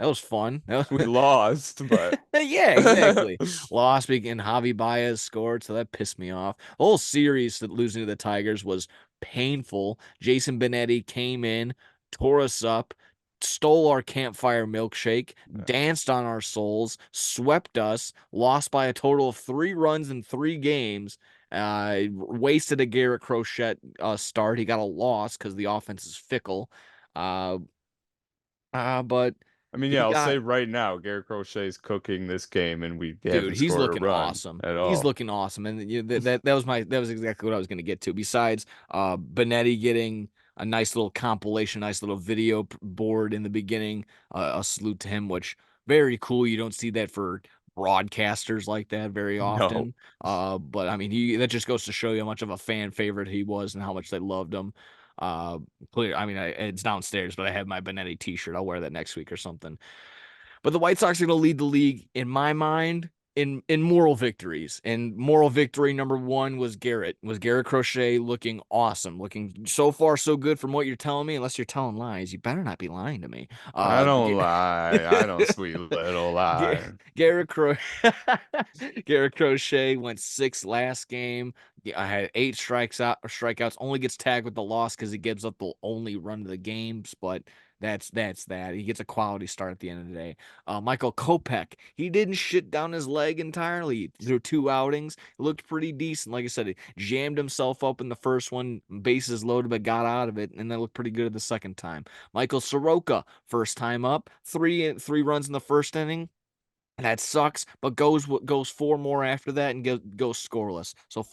was fun. We lost, but Yeah, exactly. Lost and Javi Baez scored, so that pissed me off. The whole series that losing to the Tigers was painful. Jason Benetti came in, tore us up, stole our campfire milkshake, danced on our souls, swept us, lost by a total of 3 runs in 3 games. Wasted a Garrett Crochet start. He got a loss because the offense is fickle. Uh, But I mean, he yeah, I'll say got right now, Garrett Crochet's cooking this game, and we Dude, haven't he's scored a looking run awesome. at He's all. looking awesome, and that was exactly what I was going to get to. Besides, Benetti getting a nice little compilation, nice little video board in the beginning, a salute to him, which very cool. You don't see that for broadcasters like that very No, often. But I mean, he that just goes to show you how much of a fan favorite he was and how much they loved him. Uh, clear. I mean, it's downstairs, but I have my Benetti T-shirt. I'll wear that next week or something. But the White Sox are going to lead the league in my mind in moral victories. And moral victory number one was Garrett Crochet looking awesome, looking so far so good from what you're telling me. Unless you're telling lies, you better not be lying to me. I don't lie. I don't sweet little lie. Garrett Cro Garrett Crochet went six last game. I had eight strikeouts. Only gets tagged with the loss because he gives up the only run of the games, but that's that. He gets a quality start at the end of the day. Michael Kopech, he didn't shit down his leg entirely through two outings. It looked pretty decent. Like I said, he jammed himself up in the first one, bases loaded, but got out of it, and that looked pretty good the second time. Michael Soroka, first time up, three runs in the first inning. That sucks, but goes four more after that and goes scoreless. So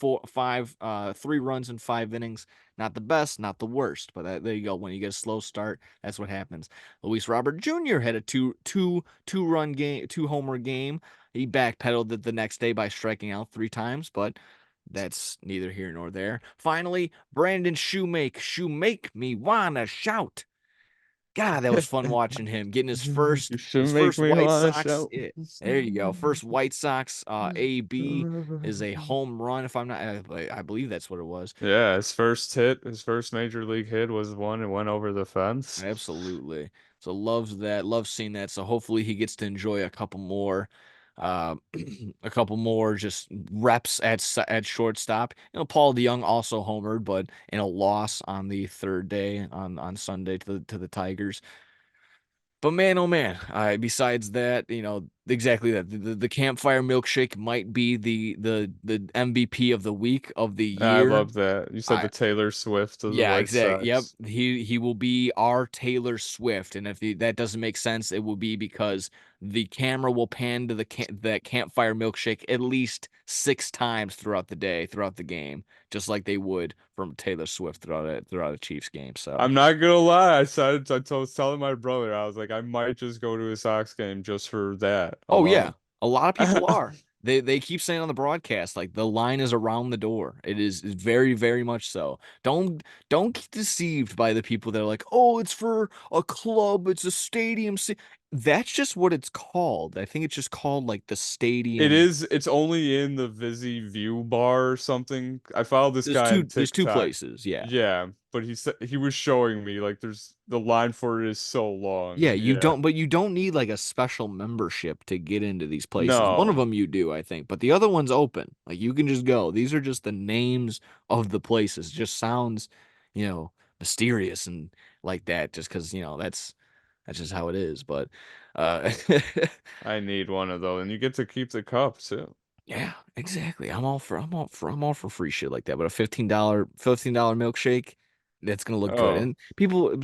three runs in 5 innings. Not the best, not the worst, but there you go. When you get a slow start, that's what happens. Luis Robert Jr. had a two run game, two homer game. He backpedaled it the next day by striking out 3 times, but that's neither here nor there. Finally, Brandon Shoemake me wanna shout. God, that was fun watching him getting You should his make first me White wanna Sox. shout. Yeah, there you go. First White Sox AB is a home run. If I'm not, I believe that's what it was. Yeah, his first major league hit was one and went over the fence. Absolutely. So loves that. Loves seeing that. So hopefully he gets to enjoy a couple more, uh, a couple more just reps at shortstop. Paul DeYoung also homered, but in a loss on the third day on Sunday to the Tigers. But man, oh man, besides that, exactly that. The campfire milkshake might be the MVP of the week of the I year. love that. You said I the Taylor Swift of the Yeah, White exactly. Yep. Sox. He will be our Taylor Swift. And if that doesn't make sense, it will be because the camera will pan to that campfire milkshake at least 6 times throughout the day, throughout the game, just like they would from Taylor Swift throughout a Chiefs game. So I'm not gonna lie. Was telling my brother, I was like, I might just go to a Sox game just for that Oh yeah, alone. a lot of people are. They keep saying on the broadcast like the line is around the door. It is very very much so. Don't get deceived by the people that are like, "Oh, it's for a club, it's a stadium." That's just what it's called. I think it's just called like the stadium. It's only in the Vizzy View bar or something. I followed this guy on There's two TikTok. places. Yeah. Yeah, but he said he was showing me like there's the line for it is so Yeah, long. Yeah. you don't need like a special membership to get into these places. One of No. them you do, I think, but the other one's open. Like you can just go. These are just the names of the places. Just sounds, mysterious and like that just because, that's just how it is. But uh I need one of those. And you get to keep the cup too. yeah, exactly. I'm all for free shit like that. But a $15 milkshake, that's gonna look good. Oh, And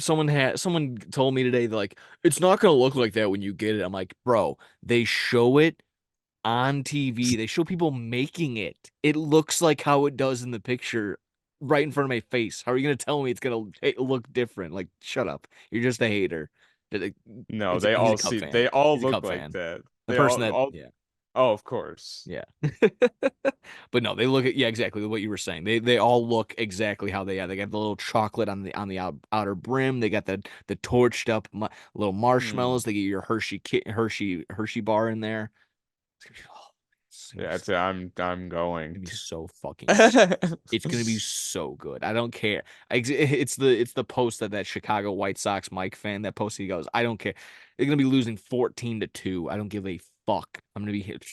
someone told me today, they're like, it's not gonna look like that when you get it. I'm like, bro, they show it on TV. They show people making it. It looks like how it does in the picture right in front of my face. How are you gonna tell me it's gonna look different? Like, shut up. You're just a hater. no, He's a Cub fan. they all He's a look Cub like fan. that. The person that, All, yeah. oh, of course. Yeah. But no, they look at, yeah, exactly what you were saying. They all look exactly how they are. They got the little chocolate on the outer brim. They got the torched up little Hmm. marshmallows. They get your Hershey bar in there. It's gonna be, oh, Yeah, I'm going. so fucking it's gonna be so good. I don't care. It's the post that Chicago White Sox Mike fan that posted. He goes, I don't care. They're gonna be losing 14-2. I don't give a fuck. I'm gonna be hit.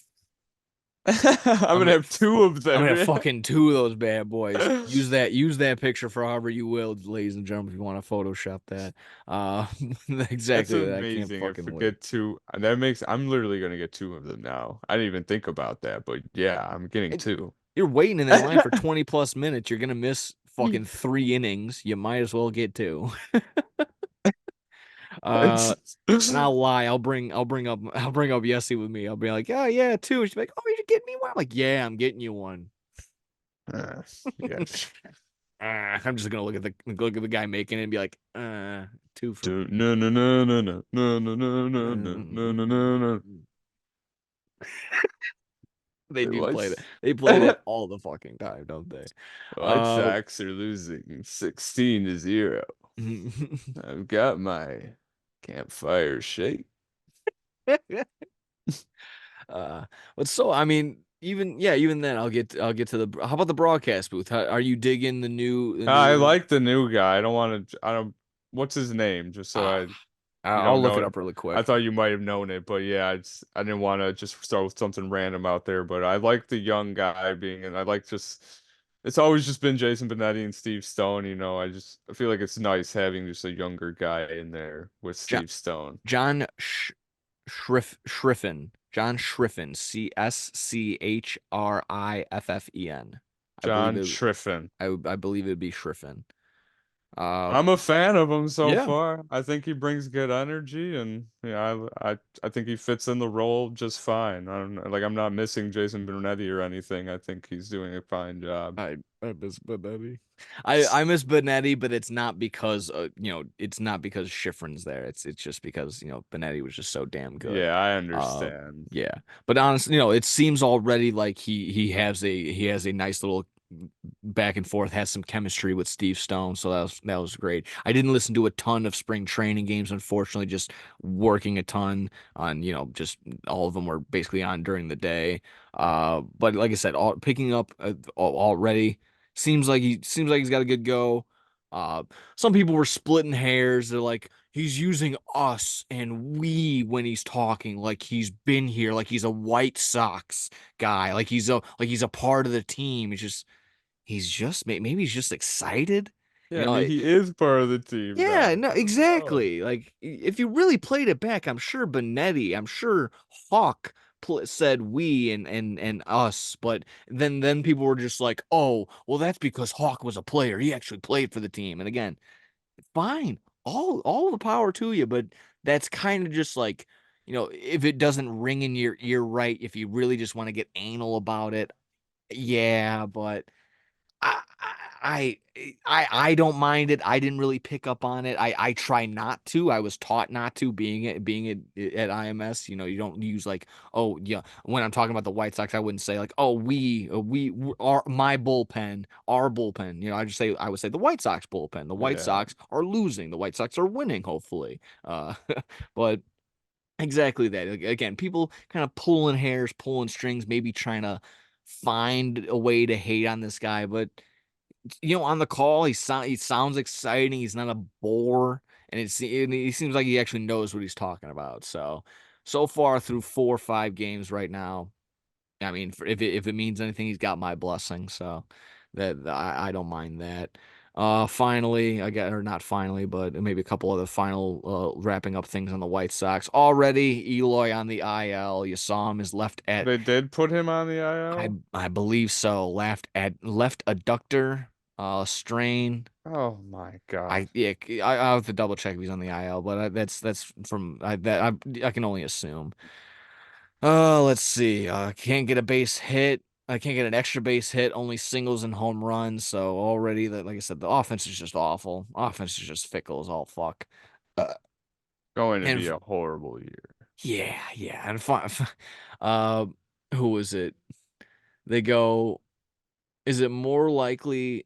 I'm I'm gonna gonna have two of I'm gonna them. have fucking two of those bad boys. Use that picture for however you will, ladies and gentlemen, if you want to Photoshop that. Uh, That's exactly that. I can't amazing. If fucking we wait. get two, I'm literally gonna get two of them now. I didn't even think about that, but yeah, I'm getting And two. you're waiting in that line for 20 plus minutes. You're gonna miss fucking 3 innings. You might as well get two. Uh, and I'll lie. I'll bring up Yessie with me. I'll be like, yeah, yeah, two. She's like, oh, you're getting me one. I'm like, yeah, I'm getting you one. Yeah. I'm just gonna look at the guy making it and be like, two for No, no, no, no, no, no, no, no, no, no, no, no, no, no. they The do play that. White, They play that all the fucking time, don't they? White Uh, Sox are losing 16-0. I've got my campfire shake. uh, but so I mean, even then, I'll get to the. How about the broadcast booth? Are you digging the I new? like the new guy. I don't want to. I don't. What's his name? Just so Uh, you I'll don't look know it it. up really I quick. thought you might have known it, but yeah, I didn't want to just start with something random out there. But I like the young guy being, and I like just. It's always just been Jason Benetti and Steve Stone. I feel like it's nice having just a younger guy in there with John Steve Stone. John Schriffen. John Schriffen. Schriffen. I believe John it. Triffin. I believe it would be Schriffen. Uh, I'm a fan of him so yeah. far. I think he brings good energy, and yeah, I think he fits in the role just fine. I'm not missing Jason Brunetti or anything. I think he's doing a fine job. I miss Benetti. I miss Benetti, but it's not because it's not because Schifrin's there. It's just because Benetti was just so damn good. Yeah, I Uh, understand. yeah. But honestly, it seems already like he has a nice little back and forth, has some chemistry with Steve Stone, so that was great. I didn't listen to a ton of spring training games, unfortunately, just working a ton on, just all of them were basically on during the day. But like I said, picking up already seems like he's got a good go. Uh, some people were splitting hairs. They're like, he's using us and we when he's talking, like he's been here, like he's a White Sox guy, like he's a part of the team. He's just maybe he's just excited. Yeah, You I know, mean he is part of the team yeah, now. no, I don't know. exactly. Like if you really played it back, I'm sure Benetti, I'm sure Hawk said we and us, but then people were just like, "Oh, well that's because Hawk was a player. He actually played for the team." And again, fine. All the power to you, but that's kind of just like, if it doesn't ring in your ear right, if you really just want to get anal about it, yeah, but I, I I don't mind it. I didn't really pick up on it. I try not to. I was taught not to being at IMS. You don't use like, oh yeah. When I'm talking about the White Sox, I wouldn't say like, oh we are my bullpen, our bullpen. I would say the White Sox bullpen. The White Yeah. Sox are losing. The White Sox are winning, hopefully. But exactly that. Again, people kind of pulling hairs, pulling strings, maybe trying to find a way to hate on this guy, but on the call, he sounds exciting. He's not a bore, and he seems like he actually knows what he's talking about. So far through 4 or 5 games right now, I mean, if it means anything, he's got my blessing. So that I don't mind that. Finally, I got or not finally, but maybe a couple of the final wrapping up things on the White Sox. Already, Eloy on the IL. You saw him is left at They did put him on the I IL? I believe so. Left adductor strain. Oh my God. I'll have to double check if he's on the IL, but that's from I can only assume. Let's see. Can't get a base hit. I can't get an extra base hit. Only singles and home runs. So already that, like I said, the offense is just awful. Offense is just fickle as all fuck. Uh, Going to and be a horrible year. yeah, and fine. Uh, who was it? They go. Is it more likely?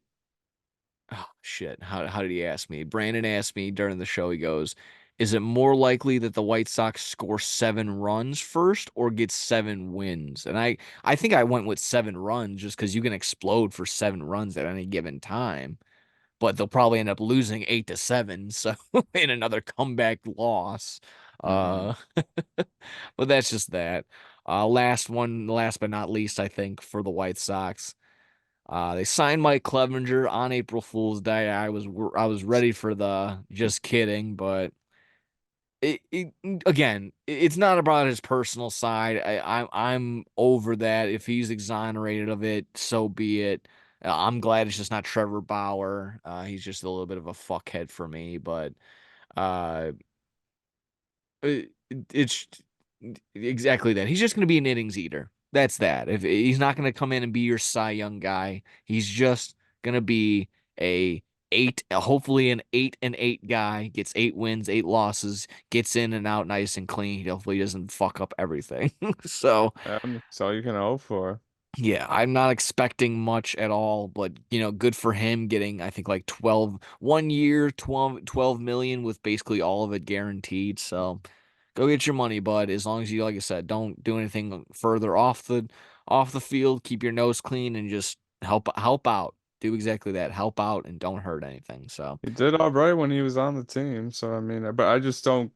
Oh shit. How did he ask me? Brandon asked me during the show, he goes, is it more likely that the White Sox score 7 runs first or get 7 wins? And I think I went with 7 runs just because you can explode for 7 runs at any given time. But they'll probably end up losing 8-7, so in another comeback loss. Hmm. Uh but that's just that. Last but not least, I think, for the White Sox. They signed Mike Clevenger on April Fool's Day. I was ready for the just kidding, but again, it's not about his personal side. I'm over that. If he's exonerated of it, so be it. I'm glad it's just not Trevor Bauer. He's just a little bit of a fuckhead for me, but uh, Uh, It's exactly that. He's just going to be an innings eater. That's that. If he's not going to come in and be your Cy Young guy, he's just going to be a hopefully an 8-8 guy, gets 8 wins, 8 losses, gets in and out nice and clean. Hopefully he doesn't fuck up everything. So, That's all you can hope for. yeah, I'm not expecting much at all, but good for him getting, I think, like 1 year, 12 million with basically all of it guaranteed. So go get your money, bud. As long as you, like I said, don't do anything further off the field, keep your nose clean and just help out. Do exactly that. Help out and don't hurt anything. So He did all right when he was on the team, so I mean, but I just don't.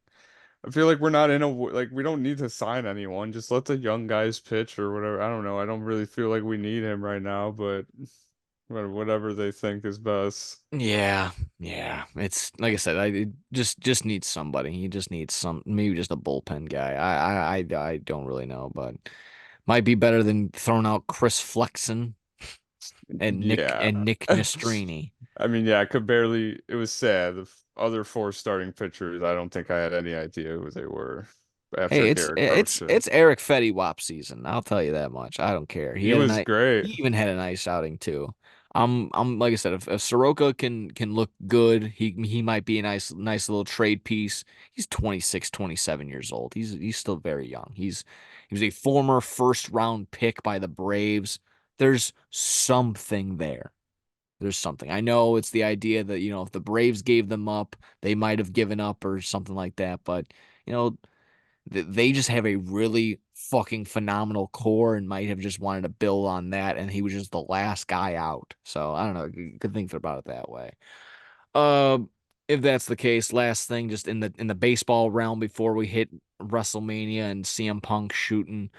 I feel like we're not in a like we don't need to sign anyone. Just let the young guys pitch or whatever. I don't know. I don't really feel like we need him right now, but whatever they think is best. yeah, yeah. It's like I said, I it just need somebody. He just needs maybe just a bullpen guy. I don't really know, but might be better than throwing out Chris Flexen and Nick Yeah. and Nick Nastrini. I mean, yeah, I could barely. It was sad. The other four starting pitchers, I don't think I had any idea who they were after Hey, it's Garrett it's coached it. it's Eric Fetty Wap season. I'll tell you that much. I don't care. He was He great. even had a nice outing too. I'm like I said, if Soroka can look good, he might be a nice little trade piece. He's 26, 27 years old. He's still very young. He was a former first round pick by the Braves. There's something there. There's something. I know it's the idea that, if the Braves gave them up, they might have given up or something like that, but you know, they just have a really fucking phenomenal core and might have just wanted to build on that, and he was just the last guy out. So I don't know. You could think about it that way. Um, if that's the case, last thing, just in the baseball realm before we hit WrestleMania and CM Punk shooting,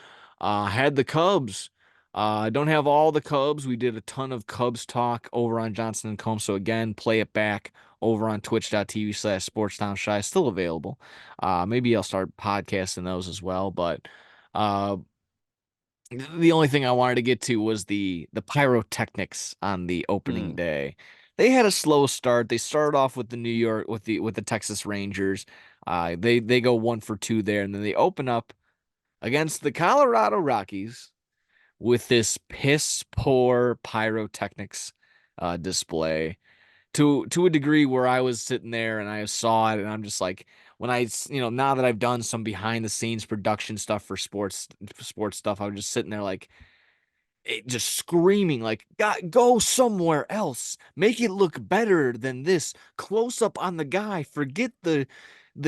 had the Cubs. I don't have all the Cubs. We did a ton of Cubs talk over on Johnson and Combs. So again, play it back over on twitch.tv/SportsTownShy. Still available. Maybe I'll start podcasting those as well. But uh, the only thing I wanted to get to was the pyrotechnics on the opening Hmm. day. They had a slow start. They started off with the New York with the Texas Rangers. They go 1 for 2 there, and then they open up against the Colorado Rockies with this piss poor pyrotechnics display to a degree where I was sitting there and I saw it and I'm just like when now that I've done some behind the scenes production stuff for sports stuff, I was just sitting there like just screaming like God, go somewhere else, make it look better than this, close up on the guy, forget the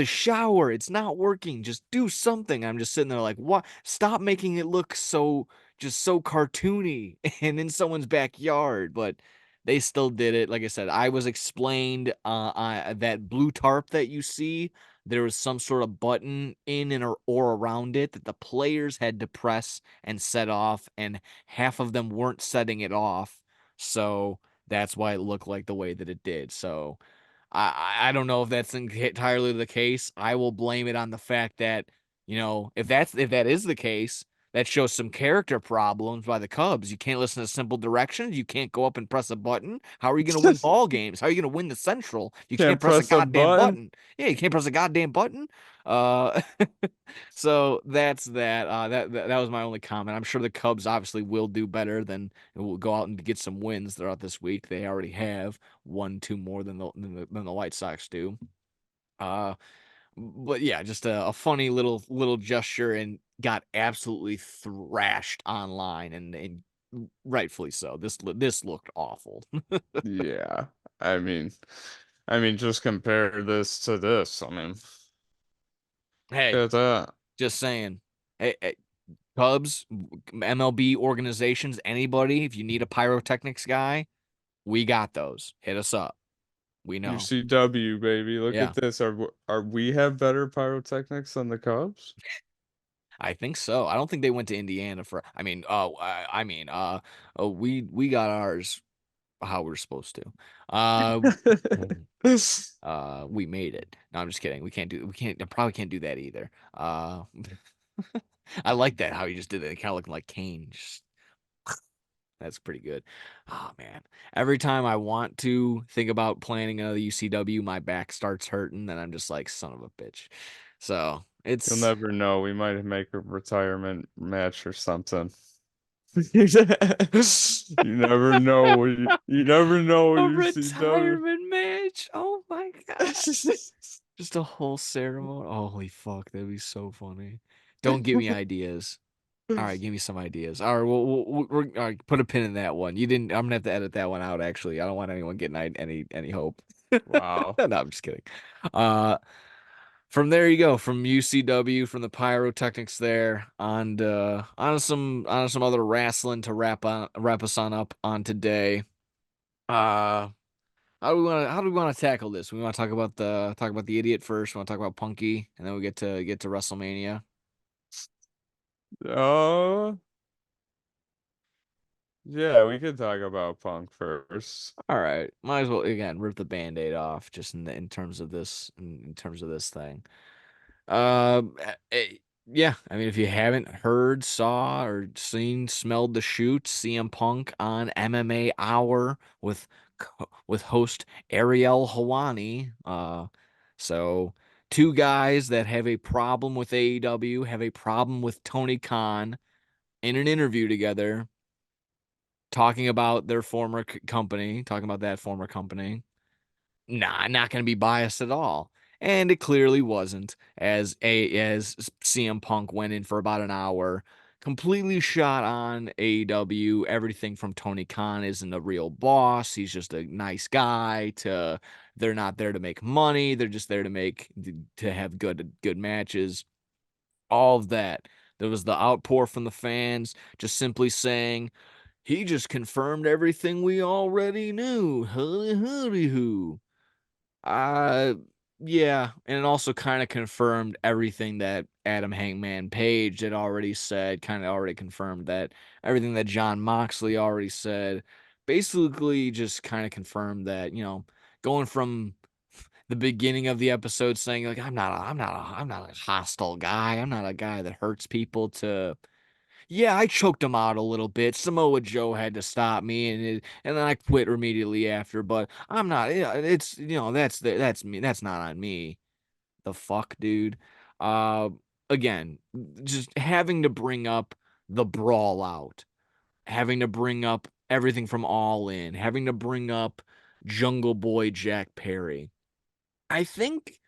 shower, it's not working, just do something. I'm just sitting there like, what, stop making it look so cartoony and in someone's backyard. But they still did it. Like I said, I was explained that blue tarp that you see, there was some sort of button in and or around it that the players had to press and set off, and half of them weren't setting it off. So that's why it looked like the way that it did. So I don't know if that's entirely the case. I will blame it on the fact that, if that is the case, that shows some character problems by the Cubs. You can't listen to simple directions. You can't go up and press a button. How are you going to win ball games? How are you going to win the Central? You can't Can't press a press a goddamn button. button. Yeah, you can't press a goddamn button. Uh, so that's that. That was my only comment. I'm sure the Cubs obviously will do better than will go out and get some wins throughout this week. They already have 1, 2 more than the White Sox do. Uh, but yeah, just a funny little gesture and got absolutely thrashed online and rightfully so. This looked awful. Yeah. I mean, just compare this to this. I mean, Hey, look at that. just saying. Hey, Cubs, MLB organizations, anybody, if you need a pyrotechnics guy, we got those. Hit us up. We know. UCW, baby. Look Yeah, at this. Are we have better pyrotechnics than the Cubs? I think so. I don't think they went to Indiana for. We got ours how we're supposed to. Uh, we made it. No, I'm just kidding. We can't, I probably can't do that either. I like that how you just did it. Kind of looking like Kane. That's pretty good. Oh man. Every time I want to think about planning another UCW, my back starts hurting, and I'm just like, son of a bitch. So You'll it's never know. We might make a retirement match or something. You never know. You never know with a UCW. retirement match. Oh my God. Just a whole ceremony. Holy fuck, that'd be so funny. Don't give me ideas. All right, give me some ideas. All right, all right, put a pin in that one. You didn't. I'm gonna have to edit that one out. Actually, I don't want anyone getting any hope. Wow. No, I'm just kidding. Uh, from there you go. From UCW, from the pyrotechnics there, on some other wrestling to wrap us on up on today. Uh, how do we want to tackle this? We want to talk about the idiot first. We want to talk about Punky, and then we get to WrestleMania. Oh, yeah, we could talk about Punk first. All right, might as well again rip the band-aid off just in terms of in terms of this thing. Yeah, I mean, if you haven't heard, saw, or seen, smelled the shoot, CM Punk on MMA Hour with host Ariel Hawani. So two guys that have a problem with AEW, have a problem with Tony Khan in an interview together, talking about their former company, talking about that former company. Nah, not going to be biased at all. And it clearly wasn't, as CM Punk went in for about an hour, completely shot on AEW. Everything from Tony Khan isn't a real boss. He's just a nice guy. To they're not there to make money. They're just there to have good matches. All of that. There was the outpour from the fans, just simply saying he just confirmed everything we already knew. Hurry, hurry, hoo. Uh, yeah, and it also kind of confirmed everything that Adam Hangman Page had already said, kind of already confirmed that everything that John Moxley already said. Basically, just kind of confirmed that, going from the beginning of the episode saying like I'm not a hostile guy. I'm not a guy that hurts people to yeah, I choked him out a little bit. Samoa Joe had to stop me, and then I quit immediately after. But I'm not. Yeah, it's that's me. That's not on me. The fuck, dude. Uh, again, just having to bring up the brawl out, having to bring up everything from All In, having to bring up Jungle Boy Jack Perry. I think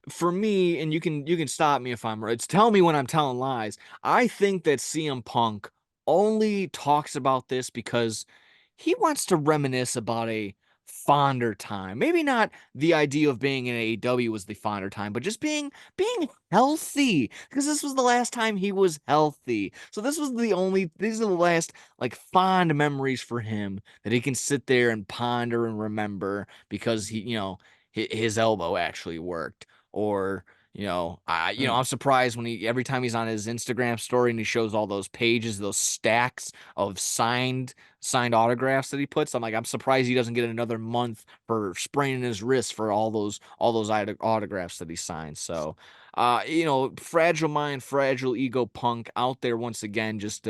for me, and you can stop me if I'm right. Tell me when I'm telling lies. I think that CM Punk only talks about this because he wants to reminisce about a fonder time. Maybe not the idea of being in AEW was the fonder time, but just being healthy. Because this was the last time he was healthy. So these are the last like fond memories for him that he can sit there and ponder and remember because his elbow actually worked or Hmm. I'm surprised when he every time he's on his Instagram story and he shows all those pages, those stacks of signed autographs that he puts. I'm like, I'm surprised he doesn't get another month for spraining his wrist for all those autographs that he signed. So, fragile mind, fragile ego Punk out there once again, just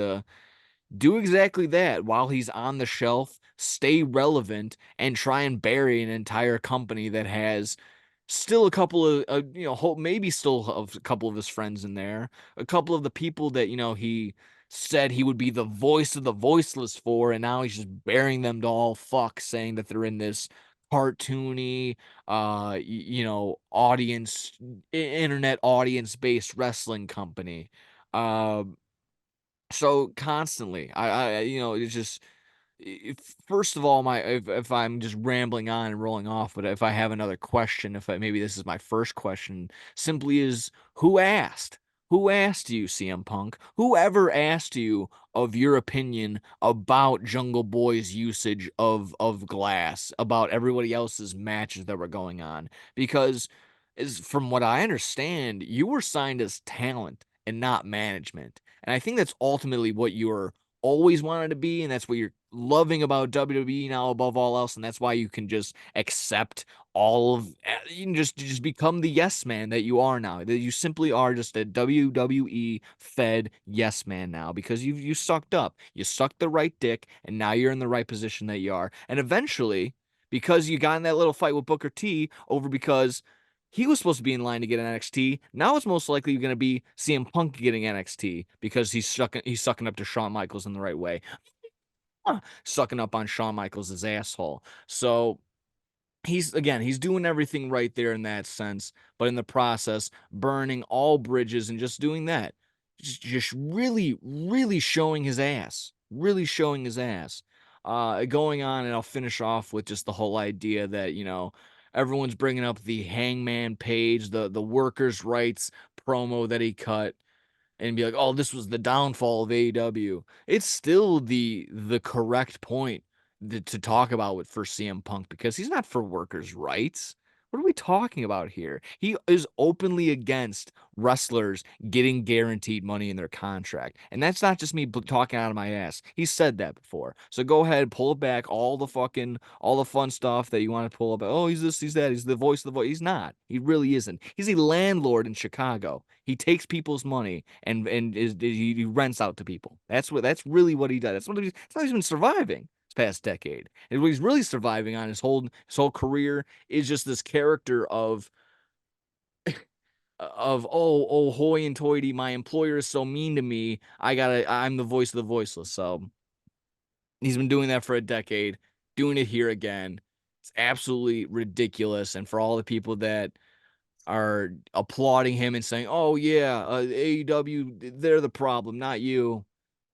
do exactly that while he's on the shelf, stay relevant, and try and bury an entire company that has still a couple of, maybe still a couple of his friends in there, a couple of the people that, he said he would be the voice of the voiceless for, and now he's just burying them to all fuck, saying that they're in this cartoony, audience, internet audience based wrestling company. Um, so constantly, it's just if, first of all, if I'm just rambling on and rolling off, but if I have another question, if I, maybe this is my first question, simply is who asked? Who asked you, CM Punk? Whoever asked you of your opinion about Jungle Boy's usage of glass, about everybody else's matches that were going on? Because, is from what I understand, you were signed as talent and not management, and I think that's ultimately what you're always wanted to be, and that's what you're loving about WWE now above all else, and that's why you can just accept all of you can just become the yes man that you are now. That you simply are just a WWE fed yes man now because you sucked up. You sucked the right dick, and now you're in the right position that you are. And eventually, because you got in that little fight with Booker T over because He was supposed to be in line to get an NXT. Now it's most likely going to be CM Punk getting NXT because he's sucking up to Shawn Michaels in the right way, sucking up on Shawn Michaels' asshole. So he's doing everything right there in that sense, but in the process burning all bridges and just doing that, just really showing his ass, really showing his ass. Going on, and I'll finish off with just the whole idea that everyone's bringing up the Hangman Page, the workers' rights promo that he cut, and be like, "Oh, this was the downfall of AEW." It's still the correct point to talk about with for CM Punk because he's not for workers' rights. What are we talking about here? He is openly against wrestlers getting guaranteed money in their contract. And that's not just me talking out of my ass. He said that before. So go ahead, pull it back, all the fun stuff that you want to pull up. Oh, he's this, he's that, he's the voice of the voice. He's not. He really isn't. He's a landlord in Chicago. He takes people's money and he rents out to people. That's really what he does. That's how he's been surviving this past decade. And what he's really surviving on his whole career is just this character of oh hoy and toity, my employer is so mean to me. I'm the voice of the voiceless. So he's been doing that for a decade, doing it here again. It's absolutely ridiculous. And for all the people that are applauding him and saying, "Oh yeah, AEW, they're the problem, not you."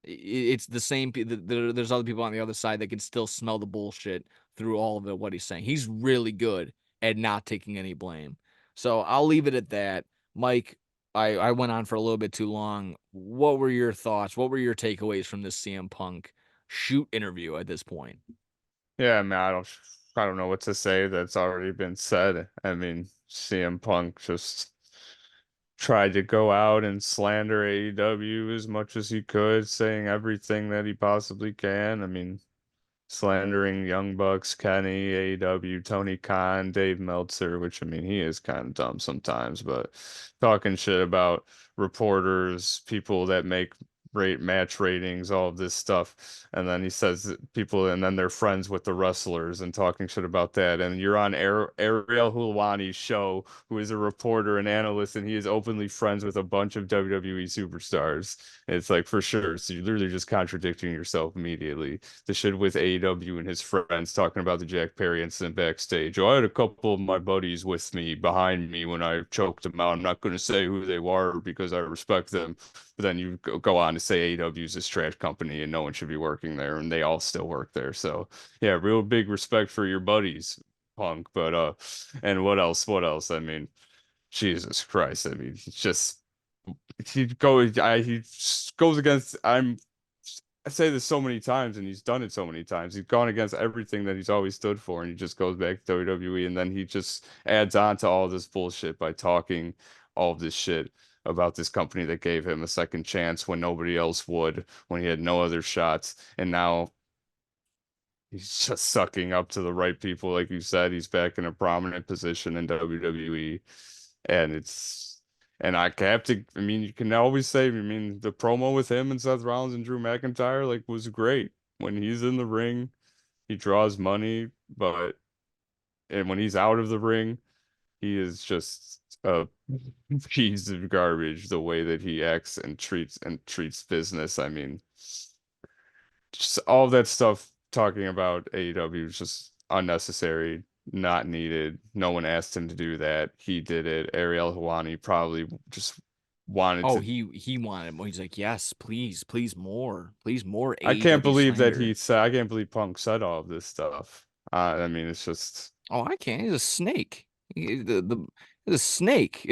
It's the same. There's other people on the other side that can still smell the bullshit through all of what he's saying. He's really good at not taking any blame. So I'll leave it at that. Mike, I went on for a little bit too long. What were your thoughts? What were your takeaways from this CM Punk shoot interview at this point? Yeah, man, I don't know what to say that's already been said. I mean, CM Punk just tried to go out and slander AEW as much as he could, saying everything that he possibly can. I mean, slandering Young Bucks, Kenny, AEW, Tony Khan, Dave Meltzer, which I mean, he is kind of dumb sometimes, but talking shit about reporters, people that make rate match ratings, all of this stuff. And then he says that people, and then they're friends with the wrestlers and talking shit about that. And you're on Ariel Helwani's show, who is a reporter and analyst, and he is openly friends with a bunch of WWE superstars. It's like for sure. So you're literally just contradicting yourself immediately. The shit with AEW and his friends talking about the Jack Perry incident backstage. Oh, I had a couple of my buddies with me behind me when I choked them out. I'm not going to say who they were because I respect them. But then you go on to say AEW is this trash company and no one should be working there, and they all still work there. So yeah, real big respect for your buddies, Punk. But and what else? What else? I mean, Jesus Christ. I mean, it's just he goes against I say this so many times and he's done it so many times. He's gone against everything that he's always stood for and he just goes back to WWE and then he just adds on to all this bullshit by talking all of this shit about this company that gave him a second chance when nobody else would, when he had no other shots. And now he's just sucking up to the right people. Like you said, he's back in a prominent position in WWE. And I have to, I mean, you can always say, I mean, the promo with him and Seth Rollins and Drew McIntyre, like, was great. When he's in the ring, he draws money, and when he's out of the ring, he is just a piece of garbage the way that he acts and treats business. I mean, just all that stuff talking about AEW is just unnecessary, not needed. No one asked him to do that. He did it. Ariel Helwani probably just wanted Oh, to. he wanted more. He's like, yes, please more I can't AEW believe that slander. he said. I can't believe Punk said all of this stuff. I mean, it's just. Oh, I can't. He's a snake. He's a snake.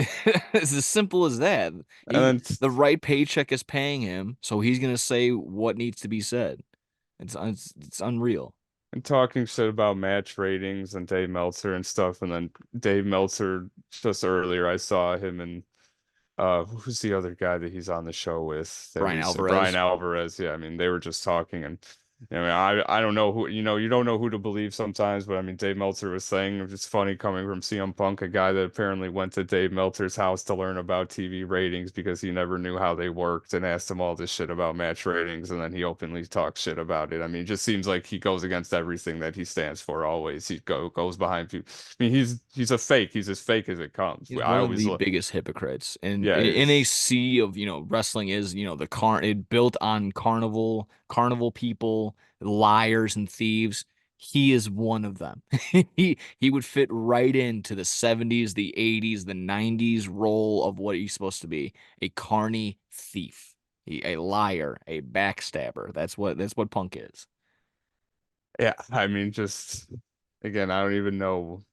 It's as simple as that. And then The right paycheck is paying him, so he's gonna say what needs to be said. It's unreal. and talking shit about match ratings and Dave Meltzer and stuff. And then Dave Meltzer, just earlier, I saw him and who's the other guy that he's on the show with that Brian recent Brian Alvarez. Alvarez. Yeah, I mean they were just talking and I mean, I don't know who, you don't know who to believe sometimes, but I mean, Dave Meltzer was saying it's funny coming from CM Punk, a guy that apparently went to Dave Meltzer's house to learn about TV ratings because he never knew how they worked and asked him all this shit about match ratings, and then he openly talks shit about it. I mean, it just seems like he goes against everything that he stands for always. He goes behind people. I mean, he's a fake. He's as fake as it comes. He's I one of always the look, biggest hypocrites. And yeah, in a it's sea of, wrestling is, it built on carnival people, liars and thieves. He is one of them. He would fit right into the 70s, the 80s, the 90s role of what he's supposed to be, a carny thief, a liar, a backstabber. That's what Punk is. yeah. I mean, just again, I don't even know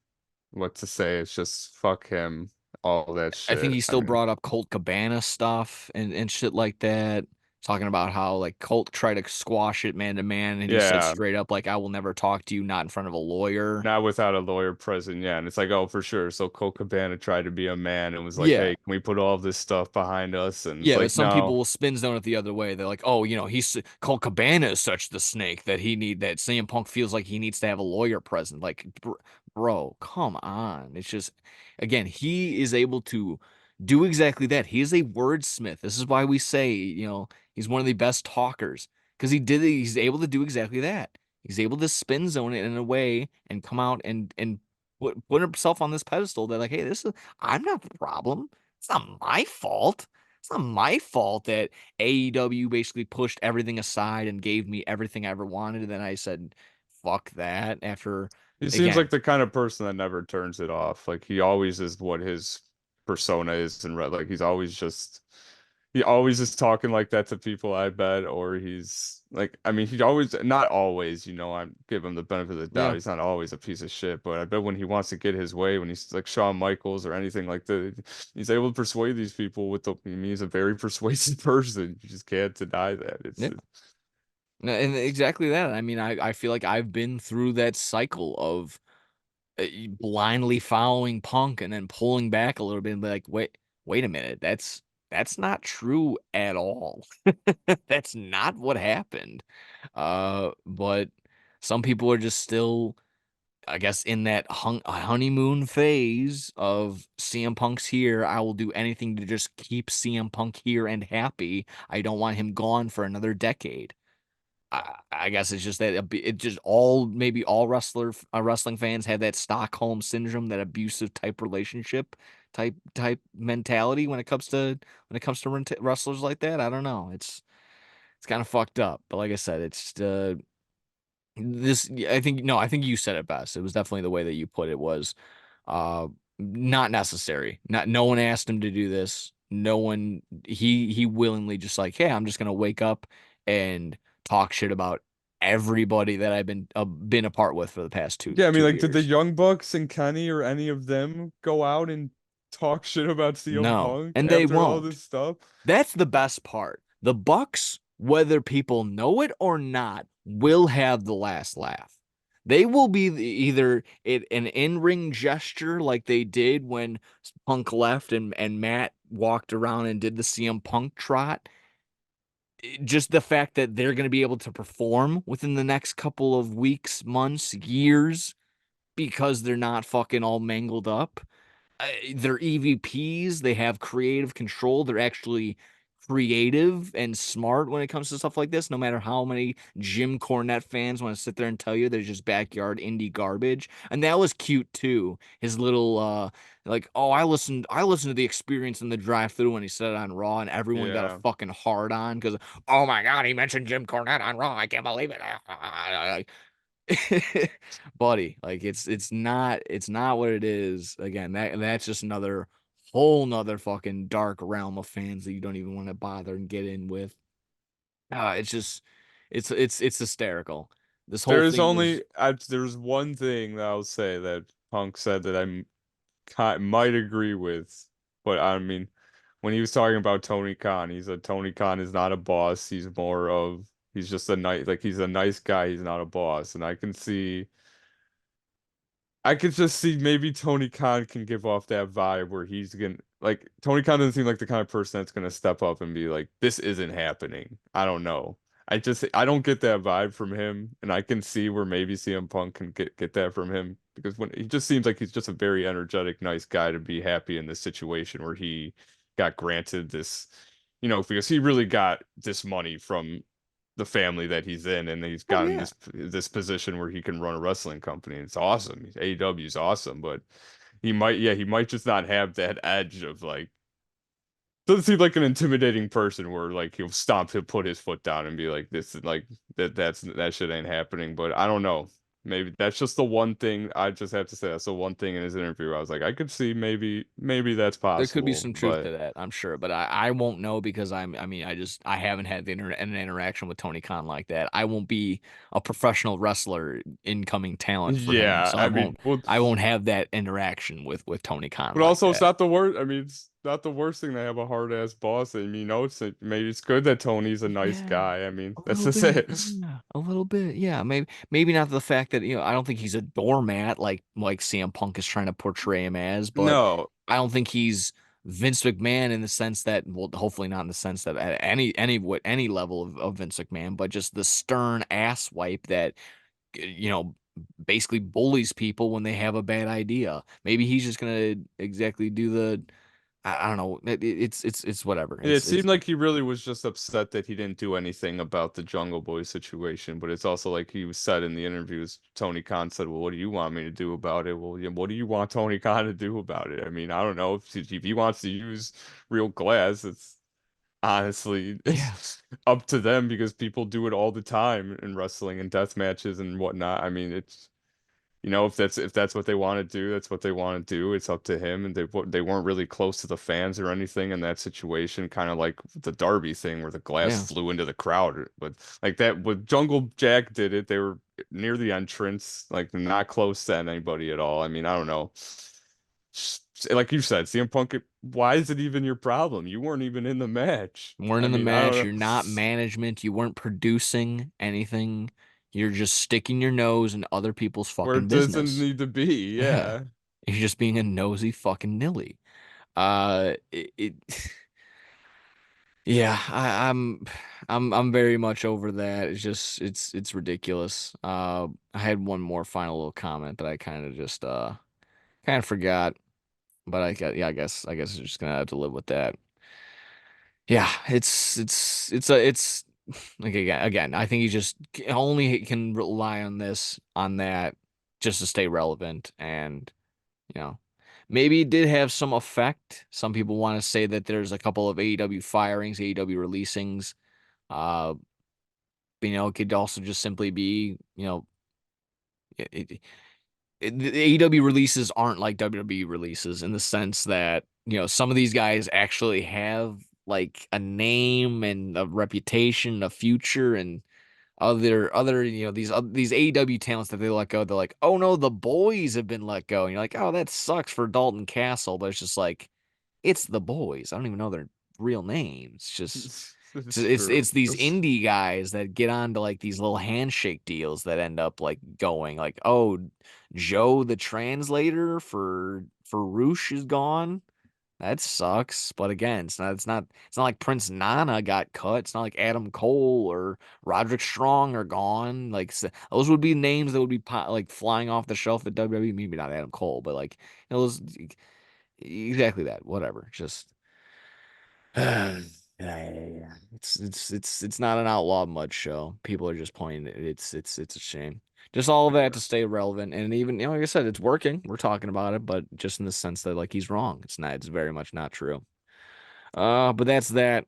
what to say. It's just fuck him, all that I think shit. he I still mean, brought up Colt Cabana stuff and shit like that, talking about how like Colt tried to squash it man to man, and he said yeah, straight up like, "I will never talk to you, not in front of a lawyer." not without a lawyer present. Yeah, and it's like, oh, for sure. So Colt Cabana tried to be a man and was like, Yeah, hey, can we put all this stuff behind us? And it's yeah, but like, some people no, will spin zone it the other way. They're like, "Oh, he's Colt Cabana is such the snake that CM Punk feels like he needs to have a lawyer present." Like, bro, come on. It's just, again, he is able to do exactly that. He is a wordsmith. This is why we say, he's one of the best talkers because he's able to do exactly that. He's able to spin zone it in a way and come out and put himself on this pedestal that like, hey, I'm not the problem. It's not my fault. It's not my fault that AEW basically pushed everything aside and gave me everything I ever wanted. And then I said, fuck that. After, he seems like again, the kind of person that never turns it off. Like he always is what his persona is, and like he always is talking like that to people, I bet, or he's like, I mean, he always, not always, I give him the benefit of the doubt. yeah, He's not always a piece of shit, but I bet when he wants to get his way, when he's like Shawn Michaels or anything like that, he's able to persuade these people I mean, he's a very persuasive person. You just can't deny that. yeah. And exactly that. I mean, I feel like I've been through that cycle of blindly following Punk and then pulling back a little bit and be like, wait a minute, that's not true at all. That's not what happened. But some people are just still, I guess, in that honeymoon phase of CM Punk's here. I will do anything to just keep CM Punk here and happy. I don't want him gone for another decade. I guess it's just that it just maybe all wrestling fans have that Stockholm syndrome, that abusive type relationship type mentality when it comes to wrestlers like that. I don't know. It's kind of fucked up. But like I said, it's this. I think no, I think you said it best. It was definitely the way that you put it was uh not necessary. Not no one asked him to do this. No one he willingly just like, hey, I'm just gonna wake up and talk shit about everybody that I've been a part with for the past two Yeah, I mean, two like, did the years. Young Bucks and Kenny or any of them go out and talk shit about CM No, Punk and they after all won't. this stuff? That's the best part. The Bucks, whether people know it or not, will have the last laugh. They will be either an in-ring gesture like they did when Punk left and Matt walked around and did the CM Punk trot. Just the fact that they're going to be able to perform within the next couple of weeks, months, years because they're not fucking all mangled up. They're EVPs. They have creative control. They're actually creative and smart when it comes to stuff like this. No matter how many Jim Cornette fans want to sit there and tell you they're just backyard indie garbage. And that was cute too. His little like, oh, I listened to the experience in the drive-through when he said it on Raw, and everyone got a Yeah. fucking hard on because, oh my god, he mentioned Jim Cornette on Raw. I can't believe it. Buddy, like it's not what it is. Again, that's just another whole nother fucking dark realm of fans that you don't even want to bother and get in with. It's just it's hysterical. This whole There's thing was only there's one thing that I'll say that Punk said that might agree with, but I mean, when he was talking about Tony Khan, he said Tony Khan is not a boss. He's just he's a nice guy. He's not a boss, and I could just see maybe Tony Khan can give off that vibe where he's gonna like Tony Khan doesn't seem like the kind of person that's gonna step up and be like, this isn't happening. I don't know. I don't get that vibe from him, and I can see where maybe CM Punk can get that from him because when he just seems like he's just a very energetic, nice guy to be happy in this situation where he got granted this, because he really got this money from the family that he's in, and he's Oh gotten yeah. this position where he can run a wrestling company. It's awesome. AEW is awesome, but he might just not have that edge of like doesn't seem like an intimidating person where like he'll put his foot down and be like this is like that shit ain't happening. But I don't know. Maybe that's just the one thing I just have to say. That's the one thing in his interview. I was like, I could see maybe that's There could be possible, some truth to but that, I'm sure, but I won't know because I mean, I haven't had an interaction with Tony Khan like that. I won't be a professional wrestler, incoming talent for him, yeah, so I mean, well, I won't have that interaction with Tony Khan but like also it's that. not the worst. I mean, it's not the worst thing to have a hard ass boss. I mean, maybe it's good that Tony's a nice Yeah, guy. I mean, a that's little just bit. it. Yeah, a little bit. Yeah, maybe not the fact that, I don't think he's a doormat like CM Punk is trying to portray him as, but No, I don't think he's Vince McMahon in the sense that, well, hopefully not in the sense that at any level of Vince McMahon, but just the stern ass wipe that, you know, basically bullies people when they have a bad idea. Maybe he's just gonna exactly do the I don't know. It's whatever. it It's seemed like he really was just upset that he didn't do anything about the Jungle Boy situation, but it's also like he was said in the interviews, Tony Khan said, "Well, what do you want me to do about it?" Well, yeah, what do you want Tony Khan to do about it? I mean, I don't know if he wants to use real glass, it's honestly yeah. up to them because people do it all the time in wrestling and death matches and whatnot. I mean, if that's what they want to do, that's what they want to do. It's up to him, and they weren't really close to the fans or anything in that situation. Kind of like the Darby thing where the glass Yeah. flew into the crowd, but like that with Jungle Jack did it. They were near the entrance, like not close to anybody at all. I mean, I don't know. Like you said, CM Punk, why is it even your problem? You weren't even in the match. Weren't I in the mean, I don't match. know. You're not management. You weren't producing anything. You're just sticking your nose in other people's Where fucking it doesn't business. need to be. Yeah. Yeah. You're just being a nosy fucking nilly. It yeah, I'm very much over that. It's just it's ridiculous. I had one more final little comment that I kind of just kind of forgot, but I guess I'm just gonna have to live with that. Yeah, it's like again, I think he just only can rely on this on that just to stay relevant, and you know maybe it did have some effect. Some people want to say that there's a couple of AEW firings, AEW releasings. Uh, but, it could also just simply be, it, the AEW releases aren't like WWE releases in the sense that, some of these guys actually have like a name and a reputation, a future, and other these AEW talents that they let go. They're like, oh no, the boys have been let go, and you're like, oh, that sucks for Dalton Castle, but it's just like it's the boys. I don't even know their real names. It's just it's It's it's, true. it's these indie guys that get onto like these little handshake deals that end up like going like, oh, Joe the translator for Roosh is gone. That sucks. But again, it's not like Prince Nana got cut. It's not like Adam Cole or Roderick Strong are gone. Like those would be names that would be like flying off the shelf at WWE. Maybe not Adam Cole, but like those exactly that. Whatever. Just yeah. It's not an outlaw mud show. People are just pointing it. It's a shame. Just all of that to stay relevant, and even like I said, it's working. We're talking about it, but just in the sense that like he's wrong. It's not. It's very much not true. But that's that.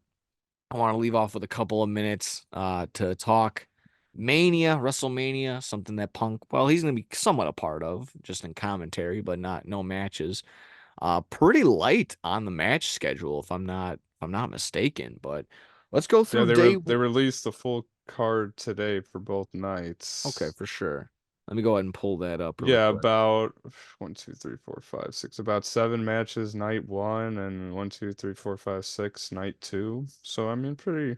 I want to leave off with a couple of minutes to talk Mania, WrestleMania, something that Punk. Well, he's gonna be somewhat a part of, just in commentary, but not no matches. Pretty light on the match schedule, if I'm not mistaken. But let's go Yeah, through day. they released the full card today for both Okay, nights. for sure. Let me go ahead and pull that up real Yeah, quick. about one, two, three, four, five, six, about seven matches night one, and one, two, three, four, five, six night two. So I mean, pretty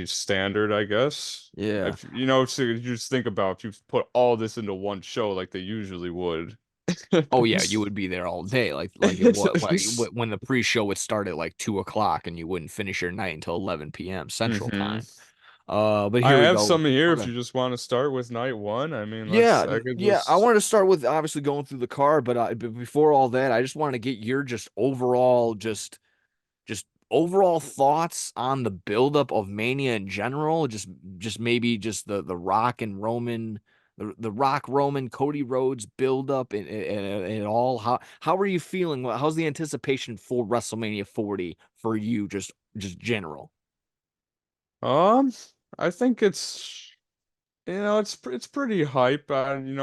standard, I guess. Yeah. If so you just think about if you put all this into one show like they usually would. Oh yeah, you would be there all day, like it was like when the pre-show would start at like 2 o'clock, and you wouldn't finish your night until 11 p.m. Central hmm Time. But I here we have go. some here if Okay. you just want to start with night one. I mean, Yeah, I could yeah. I just. wanted to start with obviously going through the card, but before all that, I just want to get your just overall thoughts on the buildup of Mania in general. Just maybe just the Rock and Roman, the Rock Roman Cody Rhodes buildup and all. How are you feeling? How's the anticipation for WrestleMania 40 for you? Just general. Um, I think it's pretty hype. I'm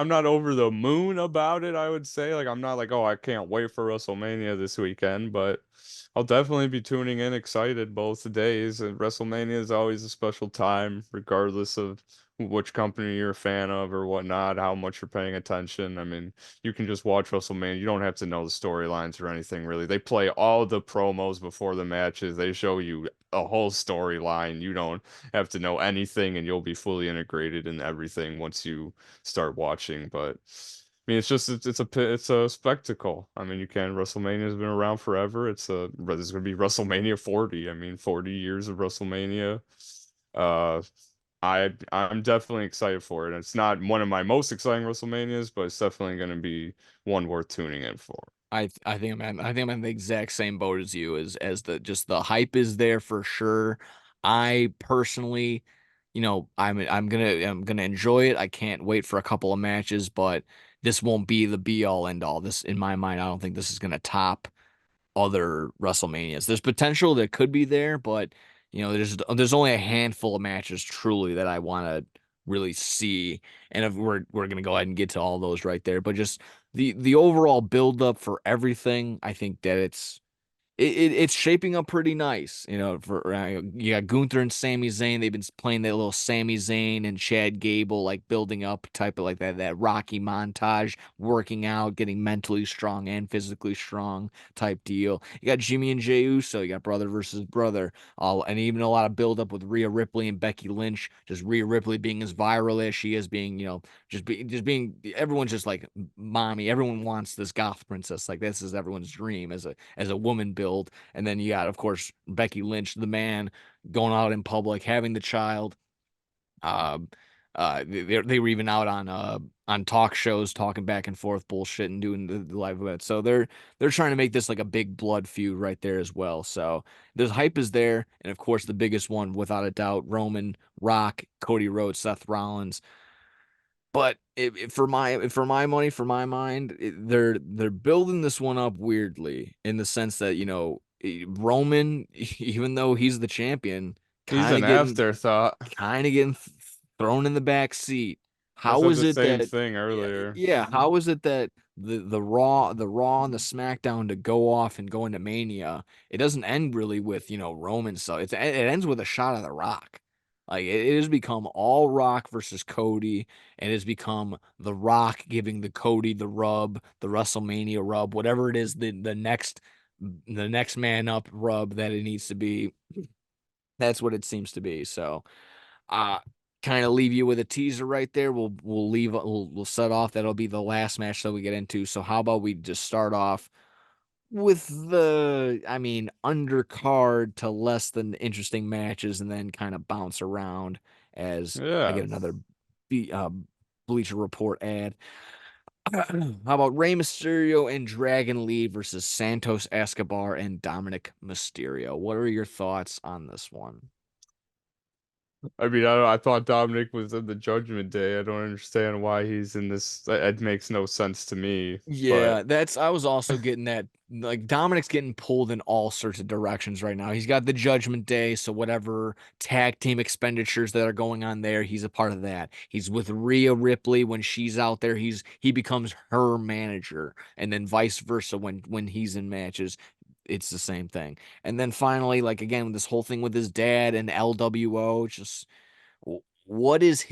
not over the moon about it, I would say. Like I'm not like, oh, I can't wait for WrestleMania this weekend, but I'll definitely be tuning in excited both days. And WrestleMania is always a special time, regardless of which company you're a fan of or whatnot, how much you're paying attention. I mean, you can just watch WrestleMania. You don't have to know the storylines or anything really. They play all the promos before the matches. They show you a whole storyline. You don't have to know anything and you'll be fully integrated in everything once you start watching. But I mean, it's a spectacle. I mean, you can WrestleMania has been around forever. There's gonna be WrestleMania 40. I mean, 40 years of WrestleMania. Uh, I'm definitely excited for it. It's not one of my most exciting WrestleManias, but it's definitely gonna be one worth tuning in for. I think I'm in the exact same boat as you as the just the hype is there for sure. I personally, I'm gonna enjoy it. I can't wait for a couple of matches, but this won't be the be all end all. This in my mind, I don't think this is gonna top other WrestleManias. There's potential that could be there, but there's only a handful of matches truly that I want to really see. And if we're gonna go ahead and get to all those right there, but just the overall build up for everything, I think that it's shaping up pretty nice. For you got Gunther and Sami Zayn. They've been playing that little Sami Zayn and Chad Gable like building up type of like that Rocky montage, working out, getting mentally strong and physically strong type deal. You got Jimmy and Jey Uso. You got brother versus brother. All and even a lot of build up with Rhea Ripley and Becky Lynch. Just Rhea Ripley being as viral as she is, being just being everyone's just like mommy. Everyone wants this goth princess. Like this is everyone's dream as a woman build. And then you got, of course, Becky Lynch, the man, going out in public, having the child. Uh, they were even out on talk shows, talking back and forth, bullshit, and doing the live event. So they're trying to make this like a big blood feud right there as well. So the hype is there, and of course the biggest one, without a doubt, Roman, Rock, Cody Rhodes, Seth Rollins. But for my money, for my mind, they're building this one up weirdly in the sense that Roman, even though he's the champion, He's kind an of getting afterthought. kind of getting thrown in the back seat. I How said is the it same that thing yeah, earlier. yeah, how is it that the Raw and the SmackDown to go off and go into Mania, it doesn't end really with, Roman stuff. It ends with a shot of The Rock. Like it has become all Rock versus Cody, and it's become The Rock giving the Cody the rub, the WrestleMania rub, whatever it is, the next man up rub that it needs to be. That's what it seems to be. So uh kind of leave you with a teaser right there. We'll set off. That'll be the last match that we get into. So how about we just start off with undercard to less than interesting matches, and then kind of bounce around as I Yeah. get another be Bleacher Report ad. How about Rey Mysterio and Dragon Lee versus Santos Escobar and Dominic Mysterio? What are your thoughts on this one? I mean, I thought Dominic was in the Judgment Day. I don't understand why he's in this. It makes no sense to me. But Yeah, I was also getting that like Dominic's getting pulled in all sorts of directions right now. He's got the Judgment Day, so whatever tag team expenditures that are going on there, he's a part of that. He's with Rhea Ripley when she's out there, he becomes her manager, and then vice versa when he's in matches. It's the same thing. And then finally, like again, this whole thing with his dad and LWO, just what is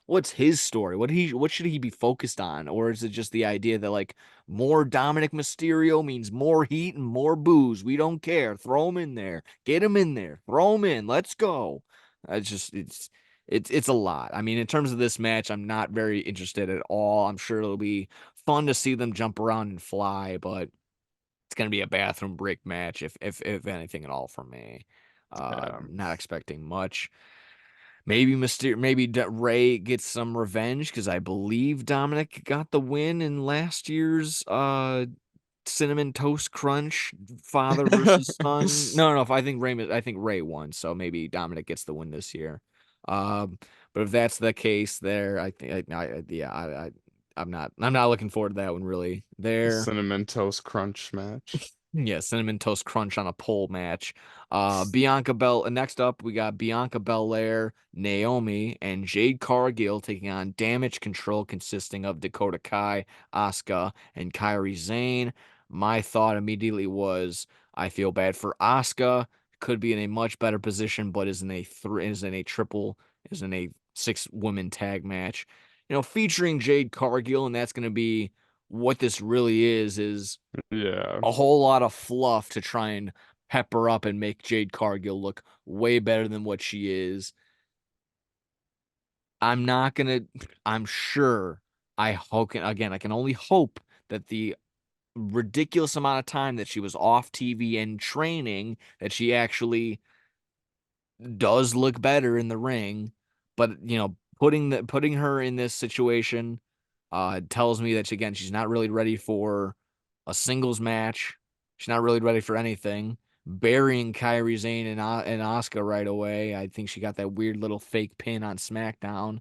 what's his story? What should he be focused on? Or is it just the idea that like more Dominic Mysterio means more heat and more booze? We don't care. Throw him in there. Get him in there. Throw him in. Let's go. It's a lot. I mean, in terms of this match, I'm not very interested at all. I'm sure it'll be fun to see them jump around and fly, but it's gonna be a bathroom break match if anything at all for me. Yeah. Not expecting much. Maybe Ray gets some revenge because I believe Dominic got the win in last year's cinnamon toast crunch father versus son. No, I think Ray won, so maybe Dominic gets the win this year. Um, but if that's the case, there, I think, yeah, I'm not looking forward to that one really. There, Cinnamon Toast Crunch match. yeah, cinnamon toast crunch on a pole match. Bianca Bel. Next up, we got Bianca Belair, Naomi, and Jade Cargill taking on Damage Control, consisting of Dakota Kai, Asuka, and Kairi Sane. My thought immediately was, I feel bad for Asuka. Could be in a much better position, but is in a six women tag match. Featuring Jade Cargill, and that's going to be what this really is Yeah. a whole lot of fluff to try and pepper up and make Jade Cargill look way better than what she is. I'm not gonna. I'm sure. I hope again. I can only hope that the ridiculous amount of time that she was off TV and training that she actually does look better in the ring. But putting her in this situation tells me that again she's not really ready for a singles match. She's not really ready for anything. Burying Kairi Sane and Asuka right away. I think she got that weird little fake pin on SmackDown.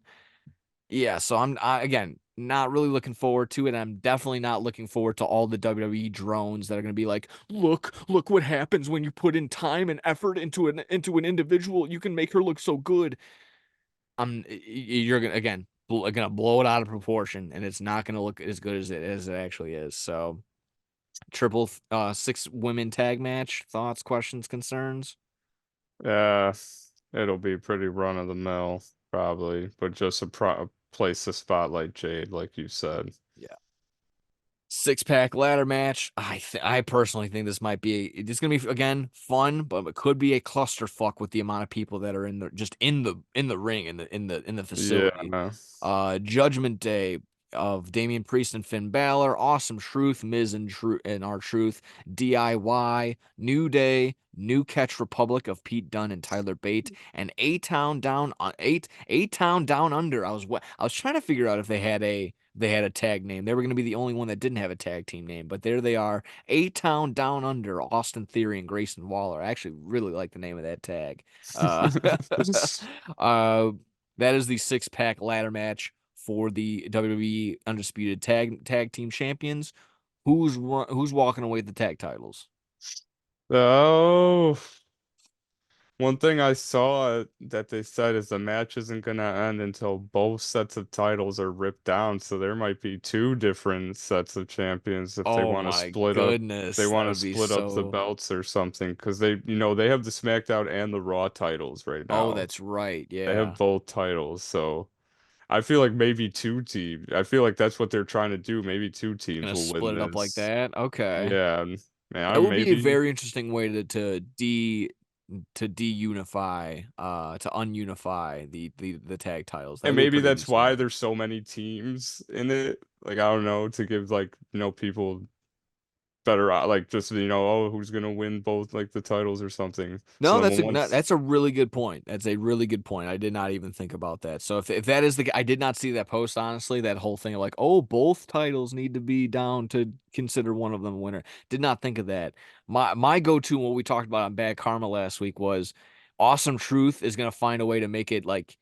Yeah, so again not really looking forward to it. I'm definitely not looking forward to all the WWE drones that are going to be like, look what happens when you put in time and effort into an individual. You can make her look so good. You're gonna again gonna blow it out of proportion, and it's not gonna look as good as it actually is. So triple six women tag match. Thoughts, questions, concerns? Yeah. It'll be pretty run of the mill, probably, but just a place to spotlight Jade, like you said. Yeah. Six pack ladder match. I personally think this gonna be again fun, but it could be a clusterfuck with the amount of people that are in the ring in the facility. Yeah. Judgment Day of Damian Priest and Finn Balor, Awesome Truth, Miz and R Truth, DIY, New Day, New Catch Republic of Pete Dunne and Tyler Bate, and A Town Down Under. I was trying to figure out if they had a tag name. They were going to be the only one that didn't have a tag team name, but there they are. A Town Down Under, Austin Theory and Grayson Waller. I actually really like the name of that tag. Uh, uh, that is the six pack ladder match for the WWE Undisputed Tag Team Champions. Who's walking away with the tag titles? Oh, one thing I saw that they said is the match isn't gonna end until both sets of titles are ripped down. So there might be two different sets of champions if they Oh want to my split up. They goodness, that want to would be split up the so. belts or something because they have the SmackDown and the Raw titles right Oh, now. that's right. They have Yeah, both titles, so I feel like maybe two teams. I feel like that's what they're trying to do. Maybe two teams gonna will win split it up like this. that. Okay. Yeah, That man, would be a maybe. very interesting way to de-unify to unify the tag titles. That And would be maybe pretty that's why interesting. there's so many teams in it. Like, I don't know, to give like, people better like just oh, who's gonna win both like the titles or something. So No, then once that's a really good point. That's a really good point. I did not even think about that. So if that is I did not see that post honestly. That whole thing of like, oh, both titles need to be down to consider one of them a winner. Did not think of that. My go-to and what we talked about on Bad Karma last week was Awesome Truth is gonna find a way to make it like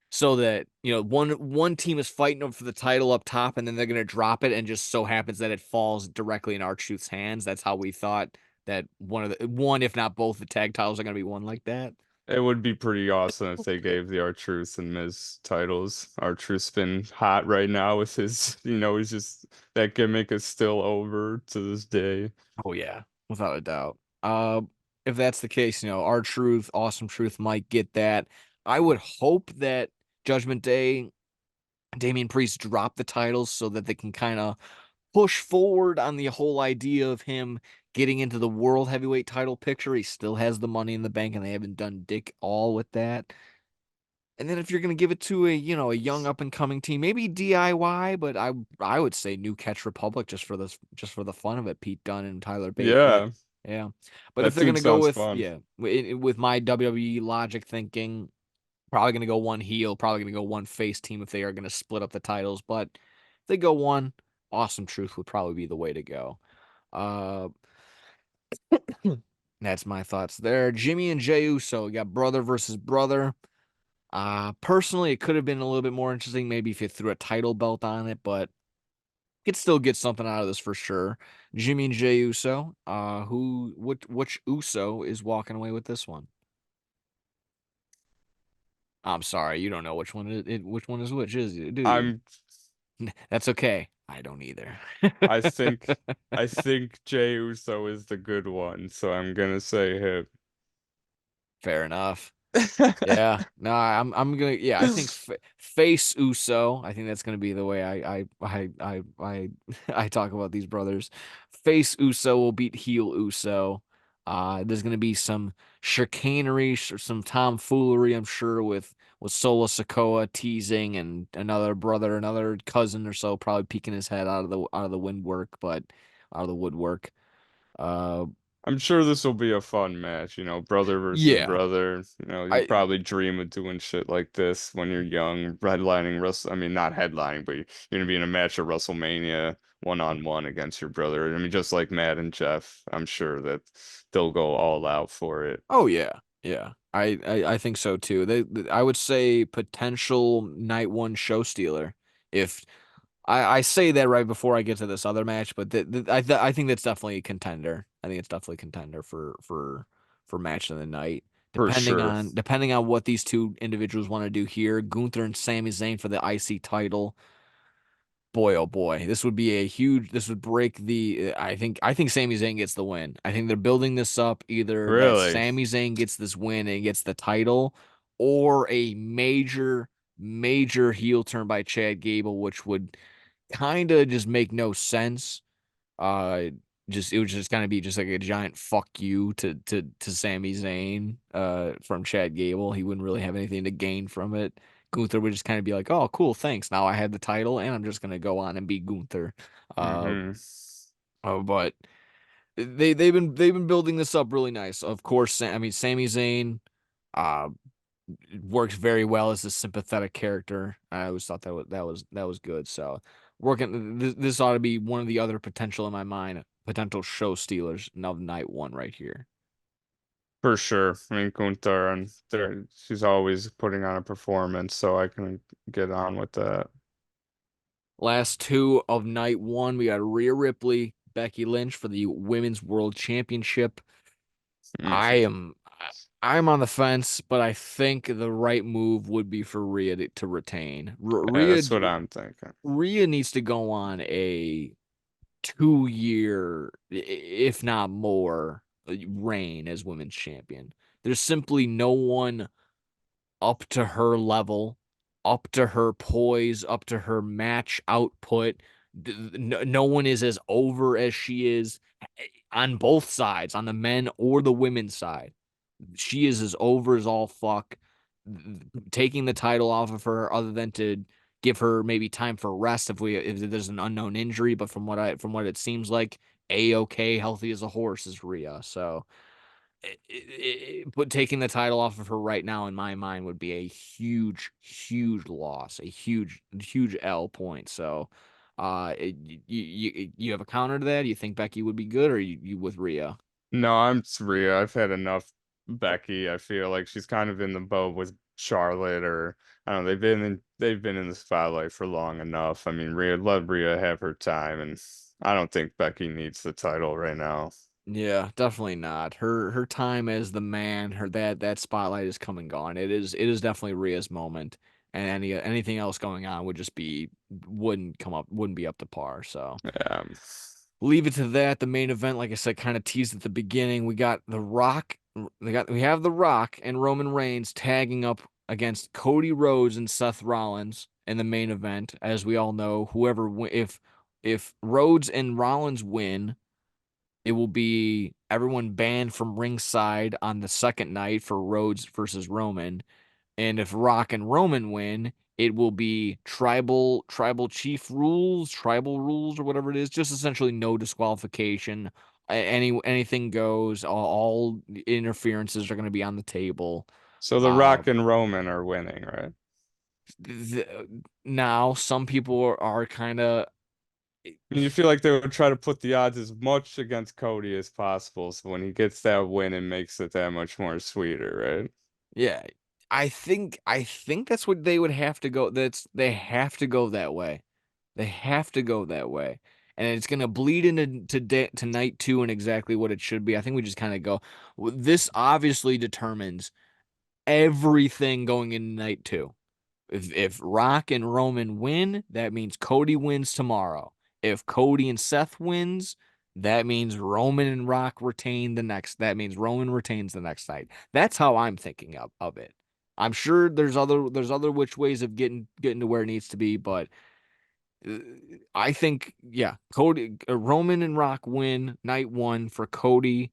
so that one team is fighting for the title up top and then they're gonna drop it and just so happens that it falls directly in R-Truth's hands. That's how we thought that one if not both the tag titles are gonna be won like that. it would be pretty awesome if they gave the R-Truth and Miz titles. R-Truth's been hot right now with his, he's just that gimmick is still over to this day. Oh yeah, without a doubt. If that's the case, R-Truth, Awesome Truth might get that. I would hope that Judgment Day, Damian Priest drop the titles so that they can kind of push forward on the whole idea of him getting into the world heavyweight title picture. He still has the money in the bank and they haven't done dick all with that. And then if you're gonna give it to a young up and coming team, maybe DIY, but I would say New Catch Republic just for the fun of it. Pete Dunne and Tyler Bate. Yeah. Yeah. But if That they're dude gonna go sounds with fun. yeah, with my WWE logic thinking, probably gonna go one heel, probably gonna go one face team if they are gonna split up the titles. But if they go one, Awesome Truth would probably be the way to go. Uh, that's my thoughts there. Jimmy and Jey Uso, we got brother versus brother. Personally, it could have been a little bit more interesting, maybe if you threw a title belt on it, but could still get something out of this for sure. Jimmy and Jey Uso. Which Uso is walking away with this one? I'm sorry, you don't know which one which one is which, do you? I'm That's okay. I don't either. I think I think Jey Uso is the good one, so I'm gonna say him. Fair enough. Yeah, no, I'm gonna. Yeah, I think face Uso. I think that's gonna be the way I talk about these brothers. Face Uso will beat heel Uso. There's gonna be some chicanery, some tomfoolery, I'm sure, with Solo Sikoa teasing and another brother, another cousin or so, probably peeking his head out of the windwork, but out of the woodwork. Uh, I'm sure this will be a fun match, brother versus yeah, brother. You I probably dream of doing shit like this when you're young, headlining I mean, not headlining, but you're gonna be in a match at WrestleMania one-on-one against your brother. I mean, just like Matt and Jeff, I'm sure that they'll go all out for it. Oh yeah, yeah. I think so too. I would say potential night one show stealer. If I say that right before I get to this other match, but I think that's definitely a contender. I think it's definitely a contender for match of the night. For sure. Depending on what these two individuals want to do here, Gunther and Sami Zayn for the IC title. Boy, oh boy, this would break the. I think Sami Zayn gets the win. I think they're building this up either that Really? Sami Zayn gets this win and gets the title, or a major heel turn by Chad Gable, which would kind of just make no sense. Uh, just it was just gonna be just like a giant fuck you to Sami Zayn from Chad Gable. He wouldn't really have anything to gain from it. Gunther would just kind of be like, "Oh, cool, thanks. Now I have the title, and I'm just gonna go on and be Gunther." Uh, Hmm. but they've been building this up really nice. Of course, I mean Sami Zayn, uh, works very well as a sympathetic character. I always thought that was good. So working this ought to be one of the other potential in my mind potential show stealers of night one right here. For sure. I mean, Gunther and she's always putting on a performance, so I can get on with that. Last two of night one, we got Rhea Ripley, Becky Lynch for the Women's World Championship. Mm. I am I'm on the fence, but I think the right move would be for Rhea to retain. Yeah, that's what I'm thinking. Rhea needs to go on a 2 year, if not more, reign as women's champion. There's simply no one up to her level, up to her poise, up to her match output. No one is as over as she is on both sides, on the men or the women's side. She is as over as all fuck. Taking the title off of her, other than to give her maybe time for rest if there's an unknown injury. But from what it seems like, a okay, healthy as a horse is Rhea. So but taking the title off of her right now, in my mind, would be a huge loss, a huge L point. So, you have a counter to that? Do you think Becky would be good, or you with Rhea? No, I'm Rhea. I've had enough Becky. I feel like she's kind of in the boat with Charlotte, or I don't know, they've been in the spotlight for long enough. I mean, let Rhea have her time, and I don't think Becky needs the title right now. Yeah, definitely not. Her time as the man, her that spotlight is come and gone. It is definitely Rhea's moment, and anything else going on would just be wouldn't be up to par. So. Yeah. Leave it to that. The main event, like I said, kind of teased at the beginning. We got The Rock. We have The Rock and Roman Reigns tagging up against Cody Rhodes and Seth Rollins in the main event. As we all know, if Rhodes and Rollins win, it will be everyone banned from ringside on the second night for Rhodes versus Roman. And if Rock and Roman win, it will be tribal chief rules, tribal rules, or whatever it is. Just essentially no disqualification. Anything goes. All interferences are going to be on the table. So The Uh, Rock and Roman are winning, right? th Now some people are kind of And you feel like they would try to put the odds as much against Cody as possible, so when he gets that win, it makes it that much more sweeter, right? yeah. I think that's what they would have to go. They have to go that way. They have to go that way. And it's going to bleed into to night two and exactly what it should be. I think we just kind of go. This obviously determines everything going into night two. If Rock and Roman win, that means Cody wins tomorrow. If Cody and Seth wins, that means Roman and Rock retain the next. That means Roman retains the next night. That's how I'm thinking of it. I'm sure there's other which ways of getting to where it needs to be, but uh, I think, yeah, Cody, Roman and Rock win night one for Cody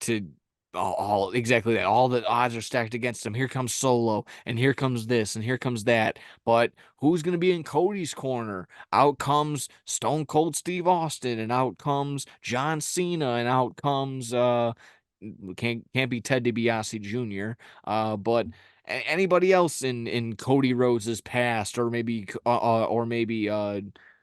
to all exactly that. All the odds are stacked against him. Here comes Solo, and here comes this, and here comes that. But who's going to be in Cody's corner? Out comes Stone Cold Steve Austin, and out comes John Cena, and out comes can't be Ted DiBiase Jr. But anybody else in Cody Rhodes's past, or maybe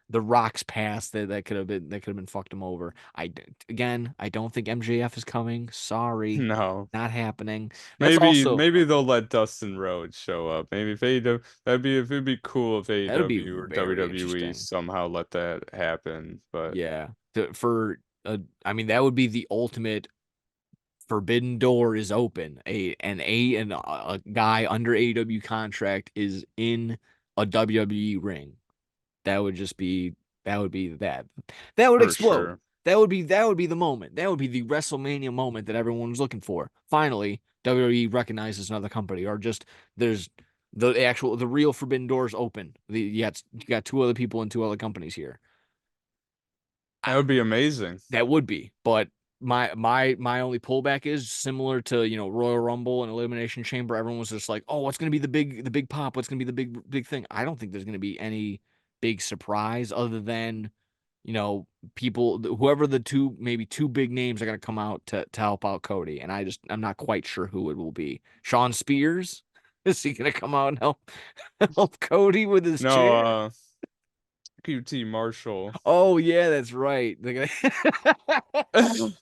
the Rock's past that could have been fucked him over. I don't think MJF is coming. Sorry, No. not happening. That's Maybe also maybe they'll let Dustin Rhodes show up. Maybe if AEW, it'd be cool if That'd be AEW or very WWE interesting. somehow let that happen. But Yeah, I mean that would be the ultimate forbidden door is open. A guy under AEW contract is in a WWE ring. That would just be that would be that. That would for explode. sure. That would be the moment. That would be the WrestleMania moment that everyone was looking for. Finally, WWE recognizes another company, or just there's the real Forbidden Doors open. You got two other people and two other companies here. That would be amazing. That would be, but my only pullback is similar to Royal Rumble and Elimination Chamber. Everyone was just like, "Oh, what's going to be the big pop? What's going to be the big thing?" I don't think there's going to be any big surprise other than people, whoever the two maybe two big names are going to come out to help out Cody, and I'm not quite sure who it will be. Sean Spears, is he going to come out and help Cody with his No, chair? QT Marshall. Oh yeah, that's right. They're gonna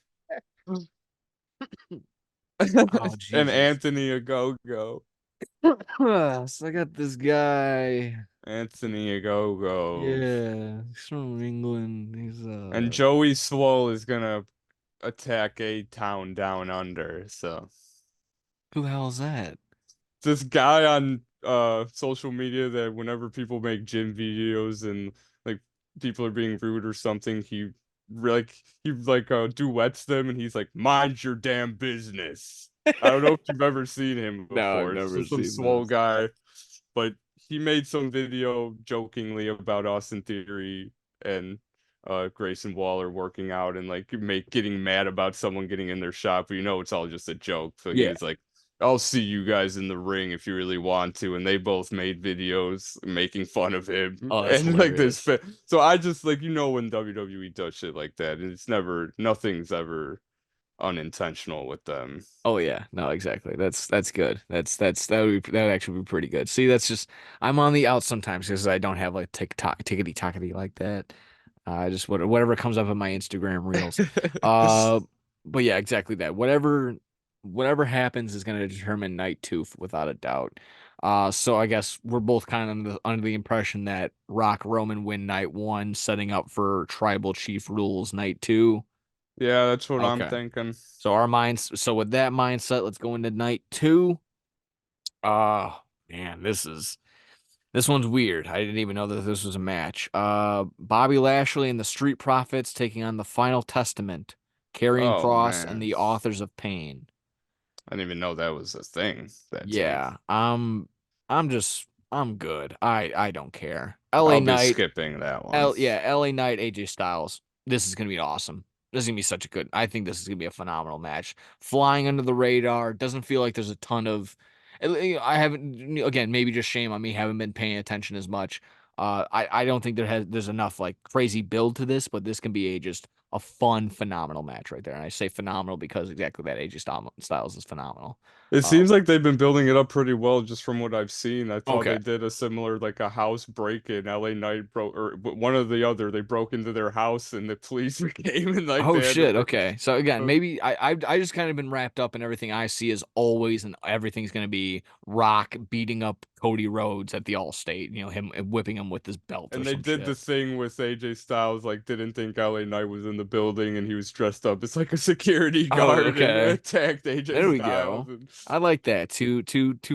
Oh And Jesus. Anthony Agogo. So I got this guy. Anthony Agogo. Yeah, he's from England. He's And Joey Swole is gonna attack A Town Down Under. So who the hell is that? this guy on social media that whenever people make gym videos and like people are being rude or something, he duets them and he's like, mind your damn business. I don't know if you've ever seen him No, I've before. It's never just some seen swole this. guy, but he made some video jokingly about Austin Theory and Grayson Waller working out and like getting mad about someone getting in their shop, but it's all just a joke. So he Yeah. was like, I'll see you guys in the ring if you really want to. And they both made videos making fun of him. Oh, that's And like this hilarious. fit. So I just like when WWE does shit like that, and nothing's ever unintentional with them. Oh yeah, no, exactly. That's good. That would actually be pretty good. See, that's just I'm on the out sometimes because I don't have like TikTok tickety tockety like that. Just whatever comes up in my Instagram reels. Uh, but yeah, exactly that. Whatever happens is going to determine night two without a doubt. So I guess we're both kind of under the impression that Rock Roman win night one, setting up for Tribal Chief rules night two. Yeah, that's what I'm Okay. thinking. So with that mindset, let's go into night two. Oh man, this one's weird. I didn't even know that this was a match. Bobby Lashley and the Street Profits taking on the Final Testament, Karrion Oh Cross and man. the Authors of Pain. I didn't even know that was a thing, that team. Yeah, I'm good. I don't care. LA I'll be Knight, skipping that one. LA Knight, AJ Styles. This is gonna be awesome. This is gonna be such a good. I think this is gonna be a phenomenal match. Flying under the radar. Doesn't feel like there's a ton of. I haven't. Again, maybe just shame on me. Haven't been paying attention as much. I don't think there's enough like crazy build to this, but this can be a just a fun, phenomenal match right there. And I say phenomenal because exactly that Styles is phenomenal. It Uh, seems like they've been building it up pretty well just from what I've seen. I thought okay. they did a similar like a house break in LA Knight broke or one or the other. They broke into their house and the police came and like Oh they had to shit. Okay. So again, uh, maybe I just kind of been wrapped up in everything I see as always, and everything's gonna be Rock beating up Cody Rhodes at the All-State. Him whipping him with his belt or and they some did the shit. thing with AJ Styles like didn't think LA Knight was in the building and he was dressed up as like a security Oh, guard and okay. attacked AJ There we Styles go. and I like that. Two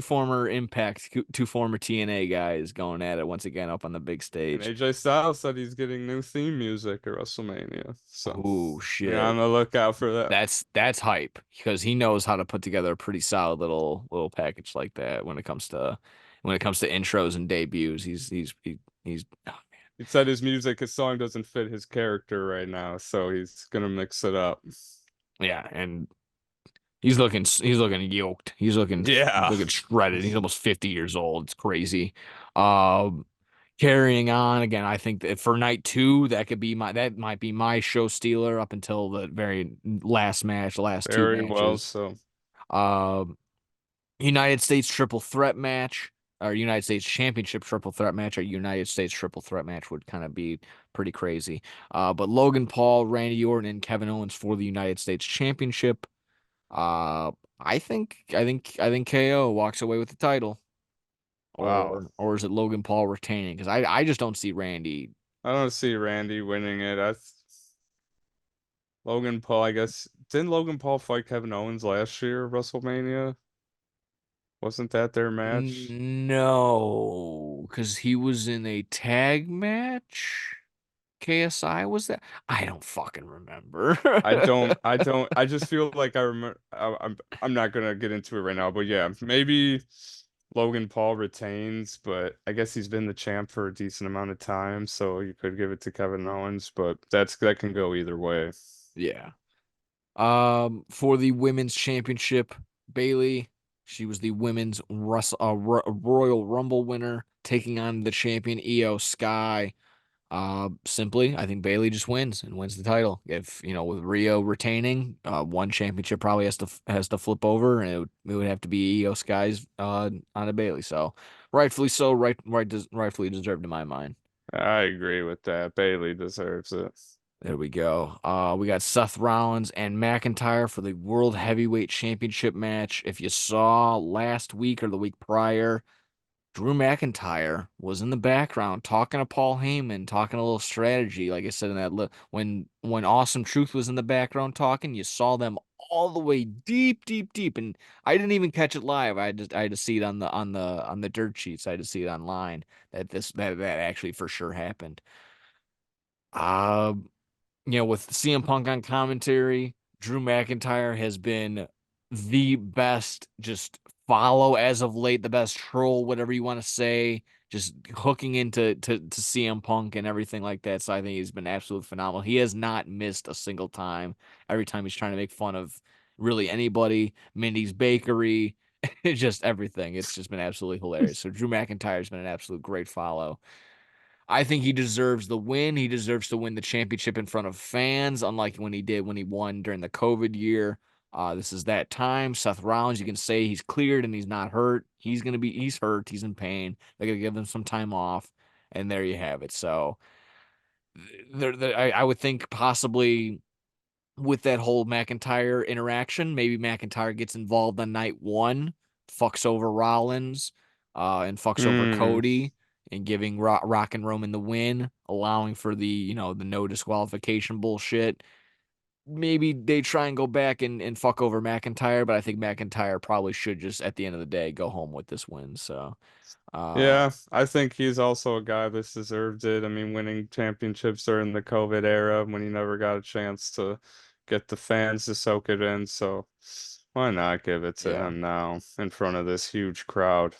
former Impact, two former TNA guys going at it once again up on the big stage. AJ Styles said he's getting new theme music at WrestleMania. So Oh yeah, shit. on the lookout for that. That's hype because he knows how to put together a pretty solid little package like that when it comes to intros and debuts. He's oh, He said his song doesn't fit his character right now, so he's gonna mix it up. yeah, and he's looking yoked. He's Yeah. looking shredded. He's almost 50 years old. It's crazy. Um Carrying on again, I think that for night two, that might be my show stealer up until the very last match, the last two Very well, matches. so Um United States triple threat match, or United States Championship triple threat match, or United States triple threat match would kind of be pretty crazy. But Logan Paul, Randy Orton, and Kevin Owens for the United States Championship. Uh, I think KO walks away with the title, wow. or is it Logan Paul retaining? Because I just don't see Randy. I don't see Randy winning it. Logan Paul, I guess. Didn't Logan Paul fight Kevin Owens last year, WrestleMania? Wasn't that their match? No, because he was in a tag match. KSI was that? I don't fucking remember. I just feel like I remember. I'm not gonna get into it right now, but yeah, maybe Logan Paul retains, but I guess he's been the champ for a decent amount of time, so you could give it to Kevin Owens, but that can go either way. Yeah. For the women's championship, Bailey, she was the women's Royal Rumble winner, taking on the champion Io Sky. Simply, I think Bailey just wins the title. If with Rio retaining, one championship probably has to flip over, and it would have to be Io Sky's on a Bailey. So rightfully so, rightfully deserved in my mind. I agree with that. Bailey deserves it. There we go. We got Seth Rollins and McIntyre for the World Heavyweight Championship match. If you saw last week or the week prior, Drew McIntyre was in the background talking to Paul Heyman, talking a little strategy. Like I said in that when Awesome Truth was in the background talking, you saw them all the way deep, deep, deep. And I didn't even catch it live. I had to see it on the dirt sheets. I had to see it online that actually for sure happened. Uh with CM Punk on commentary, Drew McIntyre has been the best just follow as of late, the best troll, whatever you want to say, just hooking into to CM Punk and everything like that. So I think he's been absolutely phenomenal. He has not missed a single time. Every time he's trying to make fun of really anybody, Mindy's Bakery, just everything. It's just been absolutely hilarious. So Drew McIntyre's been an absolute great follow. I think he deserves the win. He deserves to win the championship in front of fans, unlike when he won during the COVID year. This is that time. Seth Rollins, you can say he's cleared and he's not hurt. He's hurt. He's in pain. They're gonna give him some time off, and there you have it. So, I would think possibly with that whole McIntyre interaction, maybe McIntyre gets involved on night one, fucks over Rollins, and fucks over Hmm. Cody, and giving Rock and Roman the win, allowing for the no disqualification bullshit. Maybe they try and go back and fuck over McIntyre, but I think McIntyre probably should just at the end of the day go home with this win. So, uh, Yeah, I think he's also a guy that's deserved it. I mean, winning championships during the COVID era when he never got a chance to get the fans to soak it in. So why not give it to yeah. him now in front of this huge crowd?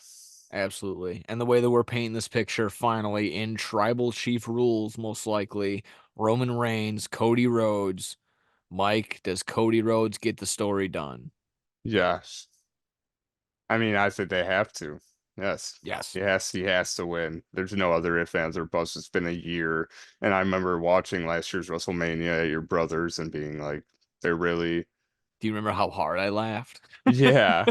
Absolutely. And the way that we're painting this picture finally in tribal chief rules, most likely Roman Reigns, Cody Rhodes. Mike, does Cody Rhodes get the story done? Yes. I mean, I think they have to. Yes. Yes. He has to win. There's no other ifs, ands, or buts. It's been a year. And I remember watching last year's WrestleMania at your brother's and being like, they're really, Do you remember how hard I laughed? yeah.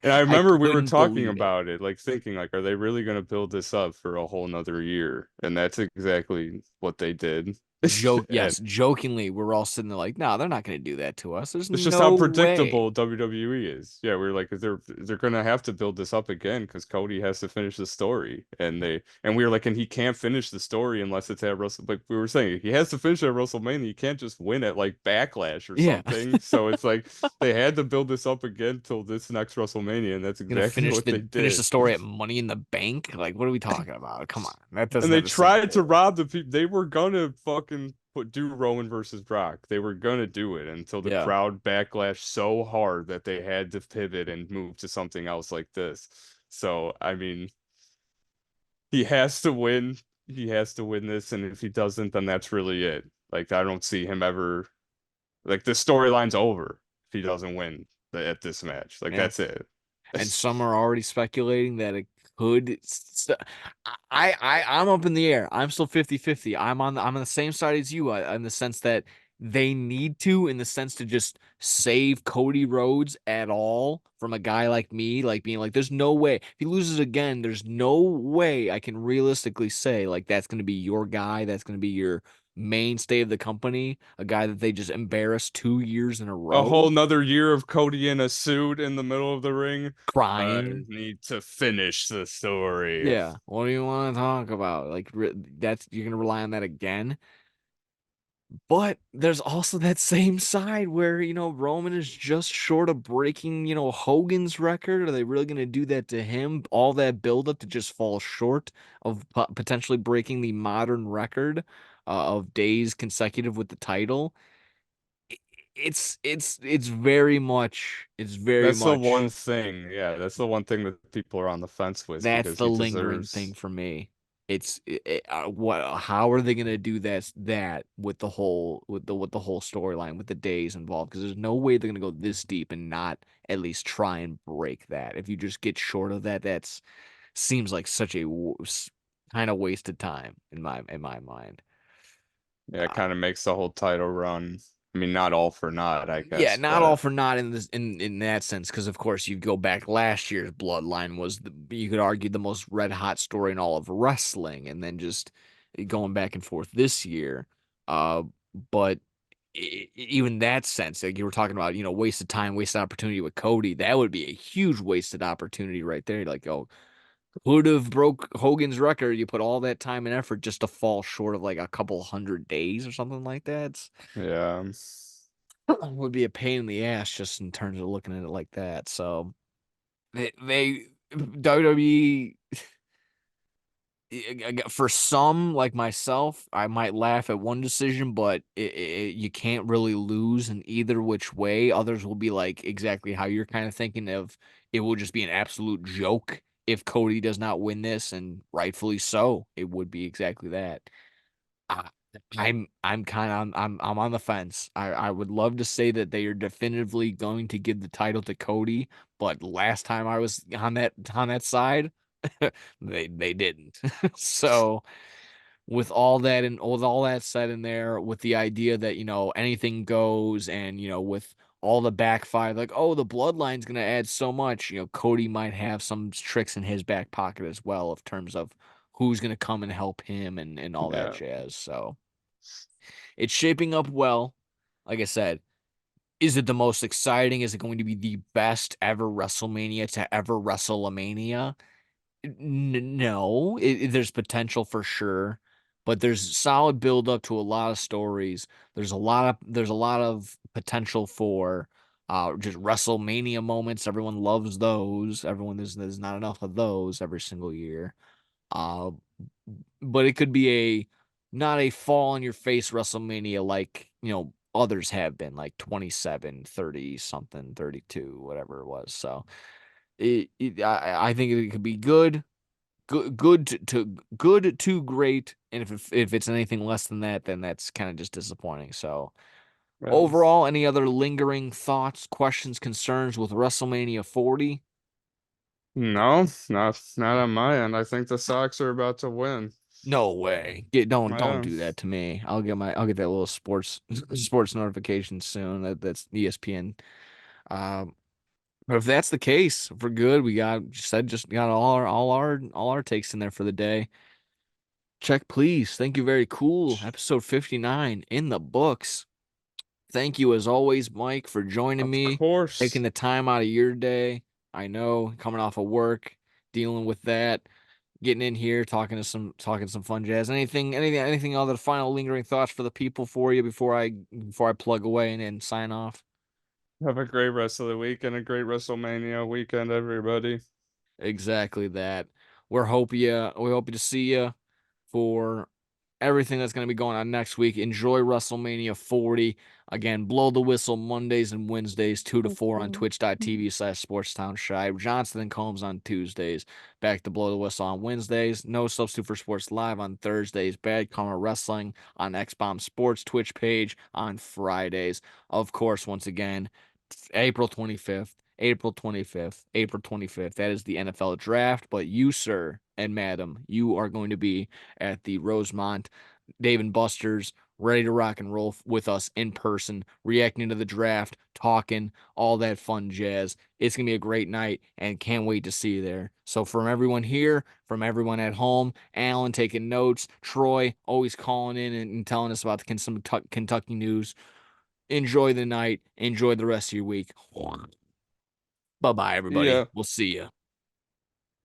And I I remember we were couldn't talking believe it. about it, like thinking like, are they really going to build this up for a whole nother year? And that's exactly what they did. And Yes, jokingly, we're all sitting there like, no, they're not going to do that to us. There's it's just how no predictable way. WWE is. Yeah, we are like, they're gonna have to build this up again because Cody has to finish the story, and we were like, and he can't finish the story unless it's at Wrestle. Like we were saying, he has to finish at WrestleMania. He can't just win at like Backlash or Yeah. something. So it's like they had to build this up again till this next WrestleMania, and that's Gonna exactly what they finish the did. story at Money in the Bank? Like, what are we talking about? Come on. That And doesn't they have the same tried to pull. rob the people. They were gonna fucking do Roman versus Brock. They were gonna do it until the Yeah. crowd backlash so hard that they had to pivot and move to something else like this. So, I mean, he has to win. He has to win this, and if he doesn't, then that's really it. Like, I don't see him ever. Like, the storyline's over if he doesn't win at this match. Like, Yeah. that's it. And some are already speculating that it could I'm up in the air. I'm still 50-50. I'm on the same side as you in the sense that they need to, in the sense to just save Cody Rhodes at all from a guy like me, like being like, there's no way if he loses again, there's no way I can realistically say like that's gonna be your guy, that's gonna be your mainstay of the company, a guy that they just embarrassed 2 years in a A row, whole nother year of Cody in a suit in the middle of the ring. I crying. need to finish the story. Yeah. What do you want to talk about? Like that's you're gonna rely on that again. But there's also that same side where, Roman is just short of breaking, Hogan's record. Are they really gonna do that to him? All that buildup to just fall short of potentially breaking the modern record of days consecutive with the title. I- it's very That's the much one thing. Yeah, that's the one thing that people are on the fence with That's because the he lingering thing deserves. for me. What? How are they gonna do that with the whole storyline with the days involved? Because there's no way they're gonna go this deep and not at least try and break that. If you just get short of that, that's seems like such a kind of wasted time in my mind. Yeah, it kind of makes the whole title run. I mean, not all for naught, I Yeah, guess, not all but for naught in this in that sense, because of course you go back last year's Bloodline was you could argue the most red hot story in all of wrestling, and then just going back and forth this year. Uh, but even that sense, like you were talking about, wasted time, wasted opportunity with Cody, that would be a huge wasted opportunity right there. Like, oh, would have broke Hogan's record. You put all that time and effort just to fall short of like a couple hundred days or something like that. yeah. Would be a pain in the ass just in terms of looking at it like that. So they WWE for some like myself, I might laugh at one decision, but you can't really lose in either which way. Others will be like exactly how you're kind of thinking of. It will just be an absolute joke if Cody does not win this, and rightfully so. It would be exactly that. I, I'm kind of I'm on the fence. I would love to say that they are definitively going to give the title to Cody, but last time I was on that side, they didn't. So with all that and with all that said in there, with the idea that anything goes, and with all the backfire, like oh the bloodline's gonna add so much, Cody might have some tricks in his back pocket as well, of terms of who's gonna come and help him and all that Yeah. jazz. So it's shaping up well. Like I said, is it the most exciting? Is it going to be the best ever WrestleMania to ever WrestleMania? No, there's potential for sure, but there's solid build up to a lot of stories. There's a lot of potential for just WrestleMania moments. Everyone loves those. There's not enough of those every single year. Uh, but it could be a not a fall on your face WrestleMania like, others have been, like 27, 30 something, 32, whatever it was. So I think it could be good to great. And if it's anything less than that, then that's kind of just disappointing. So Yeah. overall, any other lingering thoughts, questions, concerns with WrestleMania 40? No, not on my end. I think the Sox are about to win. No way. Don't Yeah, do that to me. I'll get that little sports notification soon. That's ESPN. Um, but if that's the case, if we're good. Just got all our takes in there for the day. Check please. Thank you. Very cool. Episode 59 in the books. Thank you as always, Mike, for joining of me, taking course. the time out of your day. I know coming off of work, dealing with that, getting in here, talking some fun jazz. Anything other final lingering thoughts for the people for you before I plug away and sign off? Have a great rest of the week and a great WrestleMania weekend, everybody. Exactly that. We hope to see you for everything that's going to be going on next week. Enjoy WrestleMania 40. Again, blow the whistle Mondays and Wednesdays, 2 to 4 on twitch.tv/SportsTown Shy. Johnson and Combs on Tuesdays. Back to blow the whistle on Wednesdays. No Substitute for Sports Live on Thursdays. Bad Karma Wrestling on X Bomb Sports Twitch page on Fridays. Of course, once again, April 25th. April 25th. April 25th. That is the NFL draft. But you, sir and madam, you are going to be at the Rosemont Dave and Buster's, ready to rock and roll with us in person, reacting to the draft, talking, all that fun jazz. It's going to be a great night and can't wait to see you there. So, from everyone here, from everyone at home, Alan taking notes, Troy always calling in and telling us about some Kentucky news. Enjoy the night. Enjoy the rest of your week. Bye bye, everybody. Yeah. We'll see you.